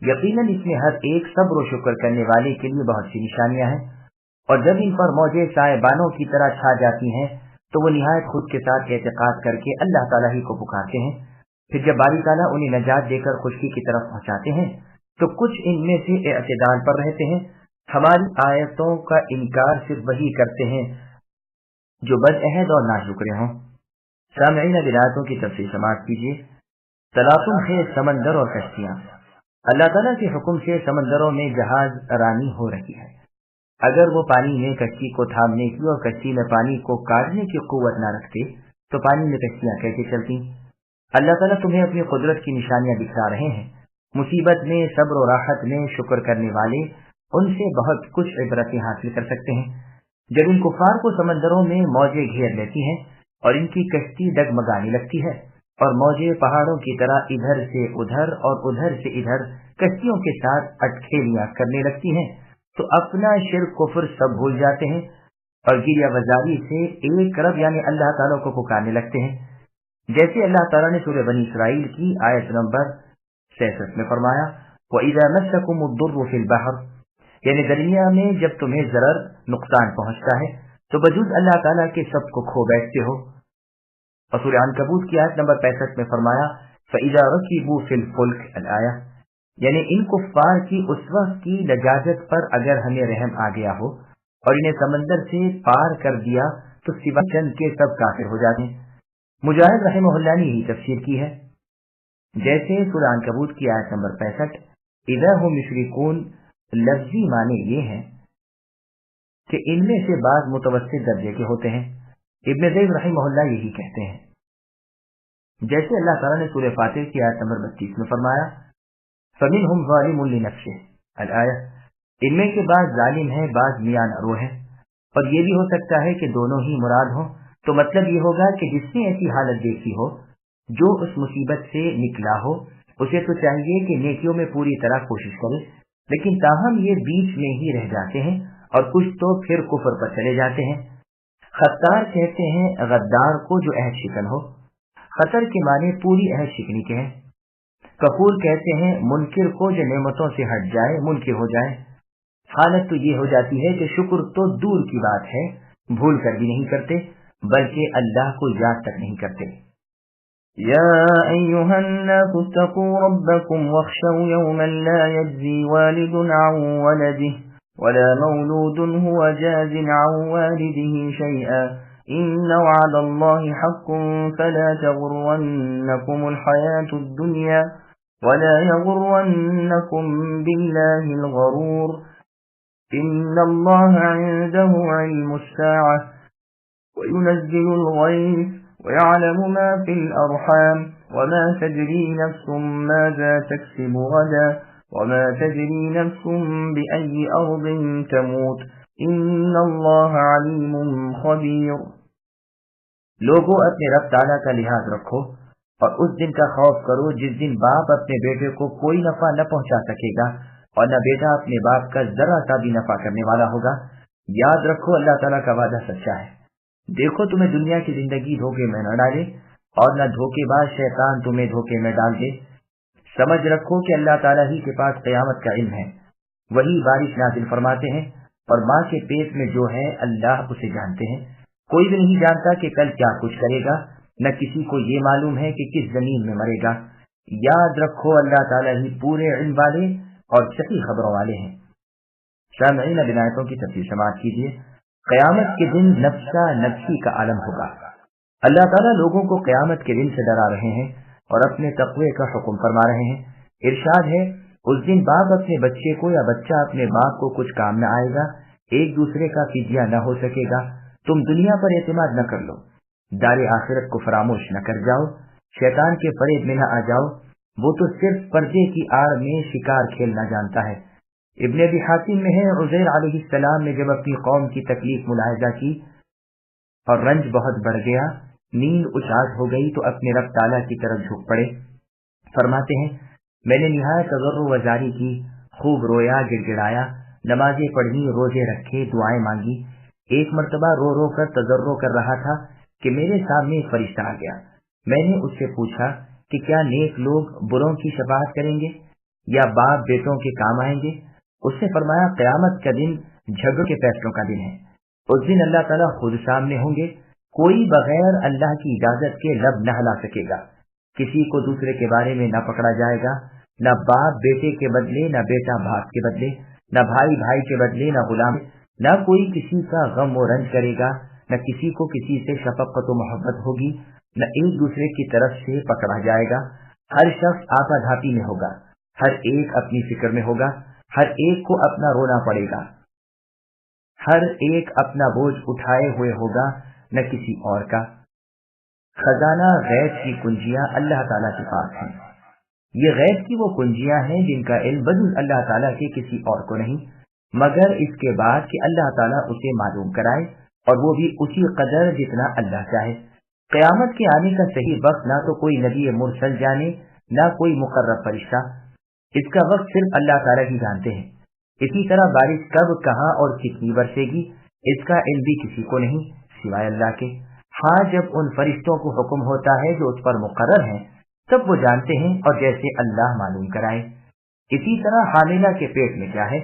یقیناً اس میں ہر ایک صبر و شکر کرنے والے کے لیے بہت سی نشانیاں ہیں، اور جب ان پر موجیں سائبانوں کی طرح چھا جاتی ہیں تو وہ نہایت خود کے ساتھ اعتقاد کر کے اللہ تعالیٰ ہی کو پکارتے ہیں۔ پھر جب باری تعالیٰ انہیں نجات دے کر خشکی کی طرف پہنچاتے ہیں تو کچھ ان میں سے اعتدال پر رہتے ہیں، ہماری آیتوں کا انکار صرف وہی کرتے ہیں جو بدعہد اور ناشکرے ہوں۔ سامعین، آیتوں کی تفصیل سماعت کیجیے۔ تلاطم خیز سمندر اور کشتیاں۔ اللہ تعالیٰ کے حکم سے سمندروں میں جہاز رانی ہو رہی ہے۔ اگر وہ پانی میں کشتی کو تھامنے کی اور کشتی میں پانی کو کاٹنے کی قوت نہ رکھتے تو پانی میں کشتیاں کیسے چلتی؟ اللہ تعالیٰ تمہیں اپنی قدرت کی نشانیاں دکھا رہے ہیں۔ مصیبت میں، صبر و راحت میں شکر کرنے والے ان سے بہت کچھ عبرتیں حاصل کر سکتے ہیں۔ جب ان کفار کو سمندروں میں موجیں گھیر لیتی ہیں اور ان کی کشتی ڈگمگانے لگتی ہے اور موجیں پہاڑوں کی طرح ادھر سے ادھر اور ادھر سے ادھر کشتیوں کے ساتھ اٹکھیلیاں کرنے لگتی ہیں تو اپنا شرک کفر سب بھول جاتے ہیں اور گریہ وزاری سے ایک رب یعنی اللہ تعالیٰ کو پکارنے لگتے ہیں، جیسے اللہ تعالیٰ نے سورہ بنی اسرائیل کی آیت نمبر 66 میں فرمایا، وَإِذَا مَسَّكُمُ الضُّرُّ فِي الْبَحْرِ، یعنی دریا میں جب تمہیں ضرر نقصان پہنچتا ہے تو بجز اللہ تعالیٰ کے سب کو کھو بیٹھتے ہو۔ اور سورہ عنکبوت کی آیت نمبر 65 میں فرمایا، فَإِذَا رَكِبُوا فِي الْفُلْكِ الآیہ، یعنی ان کفار کی اس وقت کی لجاجت پر اگر ہمیں رحم آ گیا ہو اور انہیں سمندر سے پار کر دیا تو سوا چند کے سب کافر ہو جاتے ہیں۔ مجاہد رحمہ اللہ نے یہی تفسیر کی ہے، جیسے سورہ عنکبوت کی آیت نمبر 65، اذا هم یشرکون، لفظی معنی یہ ہیں کہ ان میں سے بعض متوسط درجے کے ہوتے ہیں۔ ابن زید رحمہ اللہ یہی کہتے ہیں، جیسے اللہ تعالیٰ نے سورہ فاتر کی آیت نمبر 32 میں فرمایا، فَمِنْهُمْ ظَالِمٌ لِنَفْسِهِ الآیہ، ان میں کے بعض ظالم ہیں، بعض میان رو ہیں، اور یہ بھی ہو سکتا ہے کہ دونوں ہی مراد ہوں، تو مطلب یہ ہوگا کہ جس نے ایسی حالت دیکھی ہو، جو اس مصیبت سے نکلا ہو، اسے تو چاہیے کہ نیکیوں میں پوری طرح کوشش کرے، لیکن تاہم یہ بیچ میں ہی رہ جاتے ہیں اور کچھ تو پھر کفر پر چلے جاتے ہیں۔ خطار کہتے ہیں غدار کو جو عہد شکن ہو، خطر کے معنی پوری عہد شکنی کے ہیں۔ کفور کہتے ہیں منکر کو جو نعمتوں سے ہٹ جائے، منکر ہو جائے۔ حالت تو یہ ہو جاتی ہے کہ شکر تو دور کی بات ہے، بھول کر بھی نہیں کرتے، بلکہ اللہ کو یاد تک نہیں کرتے۔ يا أيها الناس اتقوا ربكم واخشوا يوما لا يجزي والد عن ولده ولا مولود هو جاز عن والده شيئا إن وعد الله حق فلا تغرنكم الحياة الدنيا ولا يغرنكم بالله الغرور إن الله عنده علم الساعة وينزل الغيث ويعلم ما في الأرحام وما تدري نفس ماذا تكسب غدا وما تدري نفس بأي أرض تموت إن الله عليم خبير۔ لوگوں، اپنے رب تعالیٰ کا لحاظ رکھو اور اس دن کا خوف کرو جس دن باپ اپنے بیٹے کو کوئی نفع نہ پہنچا سکے گا اور نہ بیٹا اپنے باپ کا ذرا سا بھی نفع کرنے والا ہوگا۔ یاد رکھو اللہ تعالیٰ کا وعدہ سچا ہے۔ دیکھو تمہیں دنیا کی زندگی دھوکے میں نہ ڈالے اور نہ دھوکے باز شیطان تمہیں دھوکے میں ڈال دے۔ سمجھ رکھو کہ اللہ تعالیٰ ہی کے پاس قیامت کا علم ہے، وہی بارش نازل فرماتے ہیں، اور ماں کے پیٹ میں جو ہے اللہ اسے جانتے ہیں۔ کوئی بھی نہیں جانتا کہ کل کیا کچھ کرے گا، نہ کسی کو یہ معلوم ہے کہ کس زمین میں مرے گا۔ یاد رکھو اللہ تعالیٰ ہی پورے علم والے اور صحیح خبروں والے ہیں۔ سامعین، آیتوں کی تفصیل سماعت کیجیے۔ قیامت کے دن نفسا نفسی کا عالم ہوگا، اللہ تعالیٰ لوگوں کو قیامت کے دن سے ڈرا رہے ہیں اور اپنے تقوی کا حکم فرما رہے ہیں۔ ارشاد ہے، اس دن باپ اپنے بچے کو یا بچہ اپنے باپ کو کچھ کام نہ آئے گا، ایک دوسرے کا فدیہ نہ ہو سکے گا۔ تم دنیا پر اعتماد نہ کر لو، دار آخرت کو فراموش نہ کر جاؤ، شیطان کے فریب میں نہ آ جاؤ، وہ تو صرف پردے کی آڑ میں شکار کھیلنا جانتا ہے۔ ابن ابی حاتم میں ہے، عزیر علیہ السلام نے جب اپنی قوم کی تکلیف ملاحظہ کی اور رنج بہت بڑھ گیا، نیند اچاٹ ہو گئی تو اپنے رب تعالیٰ کی طرف جھک پڑے۔ فرماتے ہیں، میں نے نہایت تضرع و زاری کی، خوب رویا، گڑ گڑایا، نمازیں پڑھی، روزے رکھے، دعائیں مانگی۔ ایک مرتبہ رو رو کر تضرع کر رہا تھا کہ میرے سامنے ایک فرشتہ آ گیا۔ میں نے اس سے پوچھا کہ کیا نیک لوگ بروں کی شفاعت کریں گے یا باپ بیٹوں کے کام آئیں گے؟ اس نے فرمایا، قیامت کا دن جھگڑوں کے فیصلوں کا دن ہے۔ اس دن اللہ تعالیٰ خود سامنے ہوں گے، کوئی بغیر اللہ کی اجازت کے لب نہ ہلا سکے گا، کسی کو دوسرے کے بارے میں نہ پکڑا جائے گا، نہ باپ بیٹے کے بدلے، نہ بیٹا باپ کے بدلے، نہ بھائی بھائی کے بدلے، نہ غلام، نہ کوئی کسی کا غم و رنج کرے گا، نہ کسی کو کسی سے شفقت و محبت ہوگی، نہ ایک دوسرے کی طرف سے پکڑا جائے گا۔ ہر شخص آپا دھاپی میں ہوگا، ہر ایک اپنی فکر میں ہوگا، ہر ایک کو اپنا رونا پڑے گا، ہر ایک اپنا بوجھ اٹھائے ہوئے ہوگا، نہ کسی اور کا۔ خزانہ غیب کی کنجیاں اللہ تعالیٰ کے پاس ہیں۔ یہ غیب کی وہ کنجیاں ہیں جن کا علم بجز اللہ تعالیٰ کے کسی اور کو نہیں، مگر اس کے بعد کہ اللہ تعالیٰ اسے معلوم کرائے، اور وہ بھی اسی قدر جتنا اللہ چاہے۔ قیامت کے آنے کا صحیح وقت نہ تو کوئی نبی مرسل جانے، نہ کوئی مقرب فرشتہ، اس کا وقت صرف اللہ تعالیٰ ہی جانتے ہیں۔ اسی طرح بارش کب، کہاں اور کتنی برسے گی، اس کا علم بھی کسی کو نہیں سوائے اللہ کے۔ ہاں، جب ان فرشتوں کو حکم ہوتا ہے جو اس پر مقرر ہیں، تب وہ جانتے ہیں، اور جیسے اللہ معلوم کرائے۔ اسی طرح حاملہ کے پیٹ میں کیا ہے،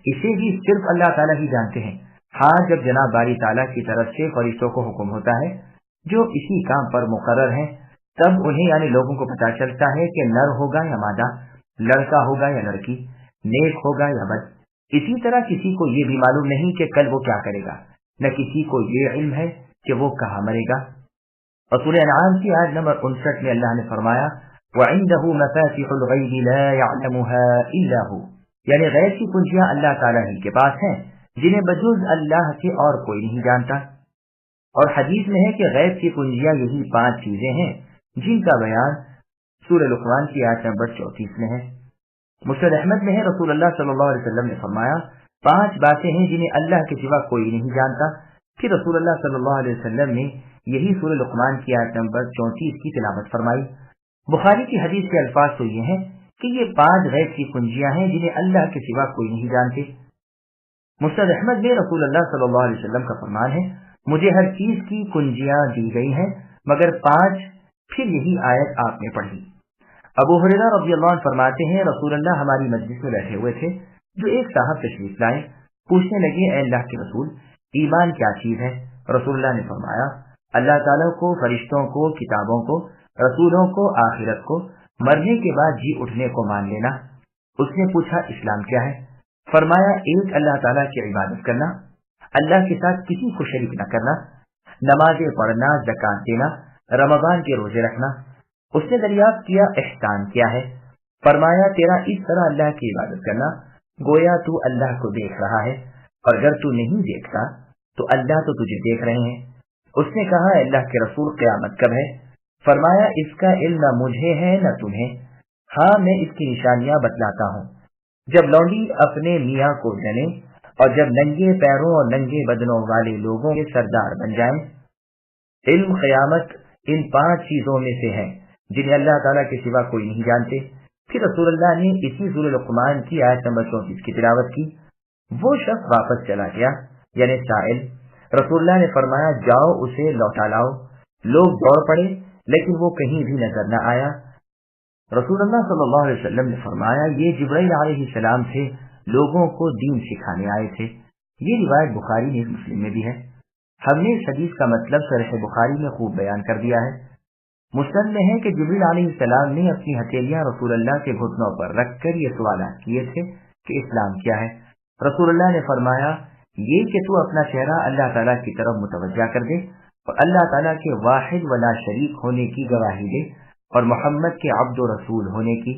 اسے بھی صرف اللہ تعالیٰ ہی جانتے ہیں۔ ہاں، جب جناب باری تعالیٰ کی طرف سے فرشتوں کو حکم ہوتا ہے جو اسی کام پر مقرر ہیں، تب انہیں یعنی لوگوں کو پتہ چلتا ہے کہ نر ہوگا یا مادہ، لڑکا ہوگا یا لڑکی، نیک ہوگا یا بد۔ اسی طرح کسی کو یہ بھی معلوم نہیں کہ کل وہ کیا کرے گا، نہ کسی کو یہ علم ہے کہ وہ کہاں مرے گا۔ اور سورہ انعام کی آیت نمبر 59 میں اللہ نے فرمایا، وَعِندَهُ مَفَاتِحُ الْغَيْبِ لَا يَعْلَمُهَا إِلَّا هُوَ، یعنی غیب کی کنجیاں اللہ تعالیٰ ہی کے پاس ہیں، جنہیں بجز اللہ کے اور کوئی نہیں جانتا۔ اور حدیث میں ہے کہ غیب کی کنجیاں یہی 5 چیزیں ہیں جن کا بیان سورہ لقمان کی آیت نمبر 34 میں ہے۔ مسند احمد میں ہے، رسول اللہ صلی اللہ علیہ وسلم نے فرمایا، 5 باتیں ہیں جنہیں اللہ کے سوا کوئی نہیں جانتا۔ پھر رسول اللہ صلی اللہ علیہ وسلم نے یہی سورہ لقمان کی آیت نمبر 34 کی تلاوت فرمائی۔ بخاری کی حدیث کے الفاظ تو یہ ہیں کہ یہ 5 غیب کی کنجیاں ہیں جنہیں اللہ کے سوا کوئی نہیں جانتے۔ مسند احمد میں رسول اللہ صلی اللہ علیہ وسلم کا فرمان ہے، مجھے ہر چیز کی کنجیاں دی گئی ہیں مگر 5، پھر یہی آیت آپ نے پڑھی۔ ابو ہریرہ رضی اللہ عنہ فرماتے ہیں، رسول اللہ ہماری مجلس میں بیٹھے ہوئے تھے، جو ایک صاحب تشریف لائے، پوچھنے لگے، اے اللہ کے رسول، ایمان کیا چیز ہے؟ رسول اللہ نے فرمایا، اللہ تعالیٰ کو، فرشتوں کو، کتابوں کو، رسولوں کو، آخرت کو، مرنے کے بعد جی اٹھنے کو مان لینا۔ اس نے پوچھا، اسلام کیا ہے؟ فرمایا، ایک اللہ تعالیٰ کی عبادت کرنا، اللہ کے ساتھ کسی کو شریک نہ کرنا، نمازیں پڑھنا، زکات دینا، رمضان کے روزے رکھنا۔ اس نے دریافت کیا، احسان کیا ہے؟ فرمایا، تیرا اس طرح اللہ کی عبادت کرنا گویا تو اللہ کو دیکھ رہا ہے، اور اگر تو نہیں دیکھتا تو اللہ تو تجھے دیکھ رہے ہیں۔ اس نے کہا، اللہ کے رسول، قیامت کب ہے؟ فرمایا، اس کا علم نہ مجھے ہے نہ تمہیں، ہاں میں اس کی نشانیاں بتلاتا ہوں۔ جب لونڈی اپنے میاں کو جنے، اور جب ننگے پیروں اور ننگے بدنوں والے لوگوں کے سردار بن جائیں۔ علم قیامت ان 5 چیزوں میں سے ہے جنہیں اللہ تعالیٰ کے سوا کوئی نہیں جانتے۔ پھر رسول اللہ نے اسی سورہ لقمان کی آیت نمبر 34 کی تلاوت کی۔ وہ شخص واپس چلا گیا، یعنی سائل۔ رسول اللہ نے فرمایا، جاؤ اسے لوٹا لاؤ۔ لوگ دوڑ پڑے لیکن وہ کہیں بھی نظر نہ آیا۔ رسول اللہ صلی اللہ علیہ وسلم نے فرمایا، یہ جبرائیل علیہ السلام تھے، لوگوں کو دین سکھانے آئے تھے۔ یہ روایت بخاری میں، مسلم میں بھی ہے۔ ہم نے اس حدیث کا مطلب شرح بخاری میں خوب بیان کر دیا ہے۔ مسند میں ہے کہ جبرائیل علیہ السلام نے اپنی ہتھیلیاں رسول اللہ کے گھٹنوں پر رکھ کر یہ سوالات کیے تھے کہ اسلام کیا ہے؟ رسول اللہ نے فرمایا، یہ کہ تو اپنا چہرہ اللہ تعالیٰ کی طرف متوجہ کر دے اور اللہ تعالیٰ کے واحد ولا شریک ہونے کی گواہی دے اور محمد کے عبد و رسول ہونے کی۔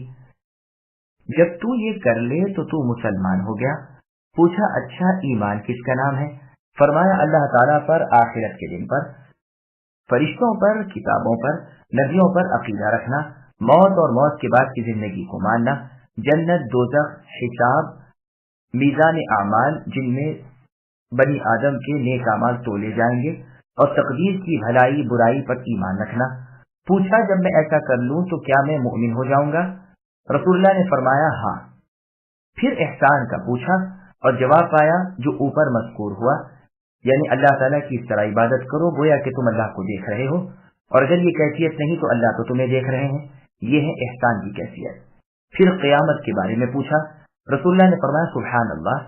جب تو یہ کر لے تو تو مسلمان ہو گیا۔ پوچھا اچھا ایمان کس کا نام ہے؟ فرمایا اللہ تعالیٰ پر، آخرت کے دن پر، فرشتوں پر، کتابوں پر، نبیوں پر عقیدہ رکھنا، موت اور موت کے بعد کی زندگی کو ماننا، جنت، دوزخ، حساب، میزان اعمال جن میں بنی آدم کے نیک اعمال تولے جائیں گے، اور تقدیر کی بھلائی برائی پر ایمان رکھنا۔ پوچھا جب میں ایسا کر لوں تو کیا میں مؤمن ہو جاؤں گا؟ رسول اللہ نے فرمایا ہاں۔ پھر احسان کا پوچھا اور جواب پایا جو اوپر مذکور ہوا، یعنی اللہ تعالیٰ کی اس طرح عبادت کرو گویا کہ تم اللہ کو دیکھ رہے ہو، اور اگر یہ کیفیت نہیں تو اللہ تو تمہیں دیکھ رہے ہیں۔ یہ ہے احسان کی کیفیت۔ پھر قیامت کے بارے میں پوچھا، رسول اللہ نے فرمایا سبحان اللہ،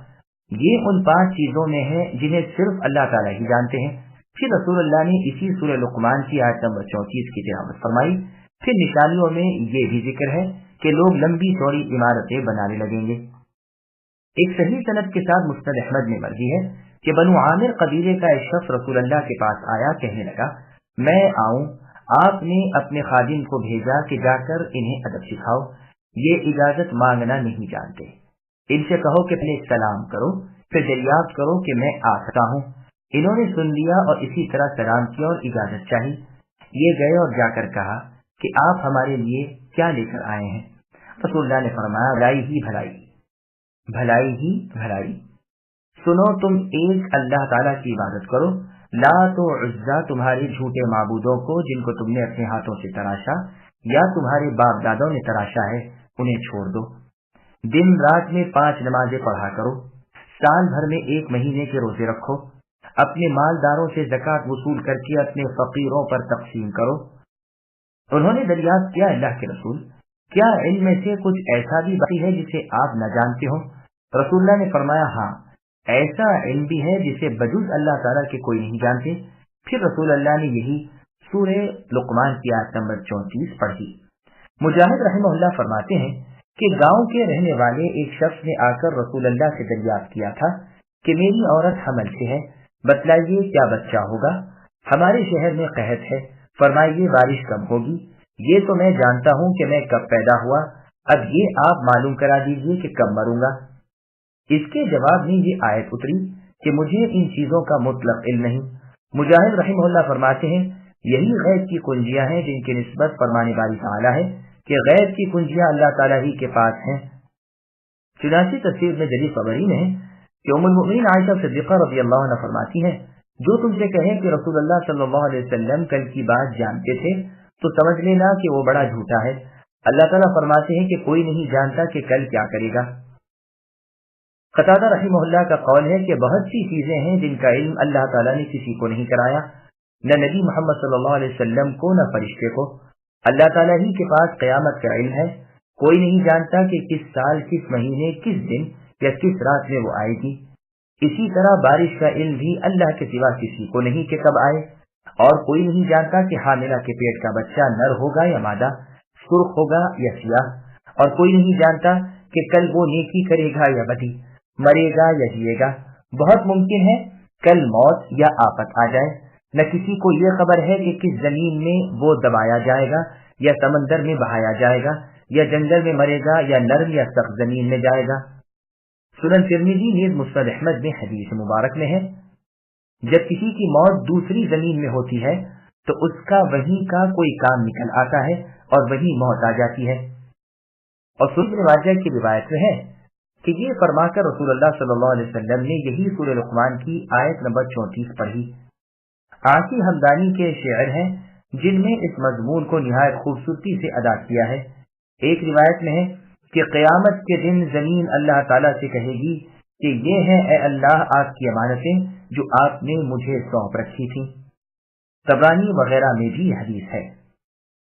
یہ ان 5 چیزوں میں ہے جنہیں صرف اللہ تعالیٰ ہی جانتے ہیں۔ پھر رسول اللہ نے اسی سورہ لقمان کی آیت نمبر 34 کی تلاوت فرمائی۔ پھر نشانیوں میں یہ بھی ذکر ہے کہ لوگ لمبی چوڑی عمارتیں بنانے لگیں گے۔ ایک صحیح سند کے ساتھ مسند احمد میں مرضی ہے کہ بنو عامر قبیلے کا ایک شخص رسول اللہ کے پاس آیا، کہنے لگا میں آؤں؟ آپ نے اپنے خادم کو بھیجا کہ جا کر انہیں ادب سکھاؤ، یہ اجازت مانگنا نہیں جانتے، ان سے کہو کہ پہلے سلام کرو پھر دریافت کرو کہ میں آ سکتا ہوں۔ انہوں نے سن لیا اور اسی طرح سلام کیا اور اجازت چاہی۔ یہ گئے اور جا کر کہا کہ آپ ہمارے لیے کیا لے کر آئے ہیں؟ رسول اللہ نے فرمایا بھلائی ہی بھلائی، بھلائی ہی بھلائی۔ سنو تم ایک اللہ تعالیٰ کی عبادت کرو، لات و عزا تمہارے جھوٹے معبودوں کو جن کو تم نے اپنے ہاتھوں سے تراشا یا تمہارے باپ دادوں نے تراشا ہے انہیں چھوڑ دو۔ دن رات میں 5 نمازیں پڑھا کرو، سال بھر میں 1 مہینے کے روزے رکھو، اپنے مالداروں سے زکوٰۃ وصول کر کے اپنے فقیروں پر تقسیم کرو۔ انہوں نے دریافت کیا اللہ کے رسول، کیا علم میں سے کچھ ایسا بھی باقی ہے جسے آپ نہ جانتے ہو؟ رسول اللہ نے فرمایا ہاں، ایسا علم بھی ہے جسے بجز اللہ تعالیٰ کے کوئی نہیں جانتے۔ پھر رسول اللہ نے یہی سورہ لقمان کی آیت نمبر 34 پڑھی۔ مجاہد رحمہ اللہ فرماتے ہیں کہ گاؤں کے رہنے والے ایک شخص نے آ کر رسول اللہ سے دریافت کیا تھا کہ میری عورت حمل سے ہے، بتلائیے کیا بچہ ہوگا؟ ہمارے شہر میں قحط ہے، فرمائیے بارش کب ہوگی؟ یہ تو میں جانتا ہوں کہ میں کب پیدا ہوا، اب یہ آپ معلوم کرا دیجئے کہ کب مروں گا۔ اس کے جواب میں یہ آیت اتری کہ مجھے ان چیزوں کا مطلق علم نہیں۔ مجاہد رحمہ اللہ فرماتے ہیں یہی غیب کی کنجیاں ہیں جن کی نسبت فرمان باری تعالیٰ ہے کہ غیب کی کنجیاں اللہ تعالیٰ ہی کے پاس ہیں۔ چنانچہ تفسیر میں جدید خبری میں ہے کہ ام المؤمنین عائشہ صدیقہ رضی اللہ عنہ فرماتی ہیں جو تم سے کہے کہ رسول اللہ صلی اللہ علیہ وسلم کل کی بات جانتے تھے تو سمجھ لینا کہ وہ بڑا جھوٹا ہے۔ اللہ تعالیٰ فرماتے ہیں کہ کوئی نہیں جانتا کہ کل کیا کرے گا۔ قتادہ رحمہ اللہ کا قول ہے کہ بہت سی چیزیں ہیں جن کا علم اللہ تعالیٰ نے کسی کو نہیں کرایا، نہ نبی محمد صلی اللہ علیہ وسلم کو نہ فرشتے کو۔ اللہ تعالیٰ ہی کے پاس قیامت کا علم ہے، کوئی نہیں جانتا کہ کس سال، کس مہینے، کس دن یا کس رات میں وہ آئے گی۔ اسی طرح بارش کا علم بھی اللہ کے سوا کسی کو نہیں کہ کب آئے، اور کوئی نہیں جانتا کہ حاملہ کے پیٹ کا بچہ نر ہوگا یا مادہ، سرخ ہوگا یا سیاہ، اور کوئی نہیں جانتا کہ کل وہ نیکی کرے گا یا بدی، مرے گا یا جیے گا۔ بہت ممکن ہے کل موت یا آفت آ جائے، نہ کسی کو یہ خبر ہے کہ کس زمین میں وہ دبایا جائے گا یا سمندر میں بہایا جائے گا یا جنگل میں مرے گا یا نرم یا سخت زمین میں جائے گا۔ سنن ترمذی نیز مسند احمد میں حدیث مبارک میں ہے جب کسی کی موت دوسری زمین میں ہوتی ہے تو اس کا وہیں کا کوئی کام نکل آتا ہے اور وہی موت آ جاتی ہے۔ اور سنن ماجہ کی روایت میں ہے کہ یہ فرما کر رسول اللہ صلی اللہ علیہ وسلم نے یہی سورہ لقمان کی آیت نمبر 34 پڑھی۔ عاصی ہمدانی کے شعر ہیں جن میں اس مضمون کو نہایت خوبصورتی سے ادا کیا ہے۔ ایک روایت میں ہے کہ قیامت کے دن زمین اللہ تعالیٰ سے کہے گی کہ یہ ہے اے اللہ آپ کی امانتیں جو آپ نے مجھے سونپ رکھی تھیں۔ طبرانی وغیرہ میں بھی حدیث ہے۔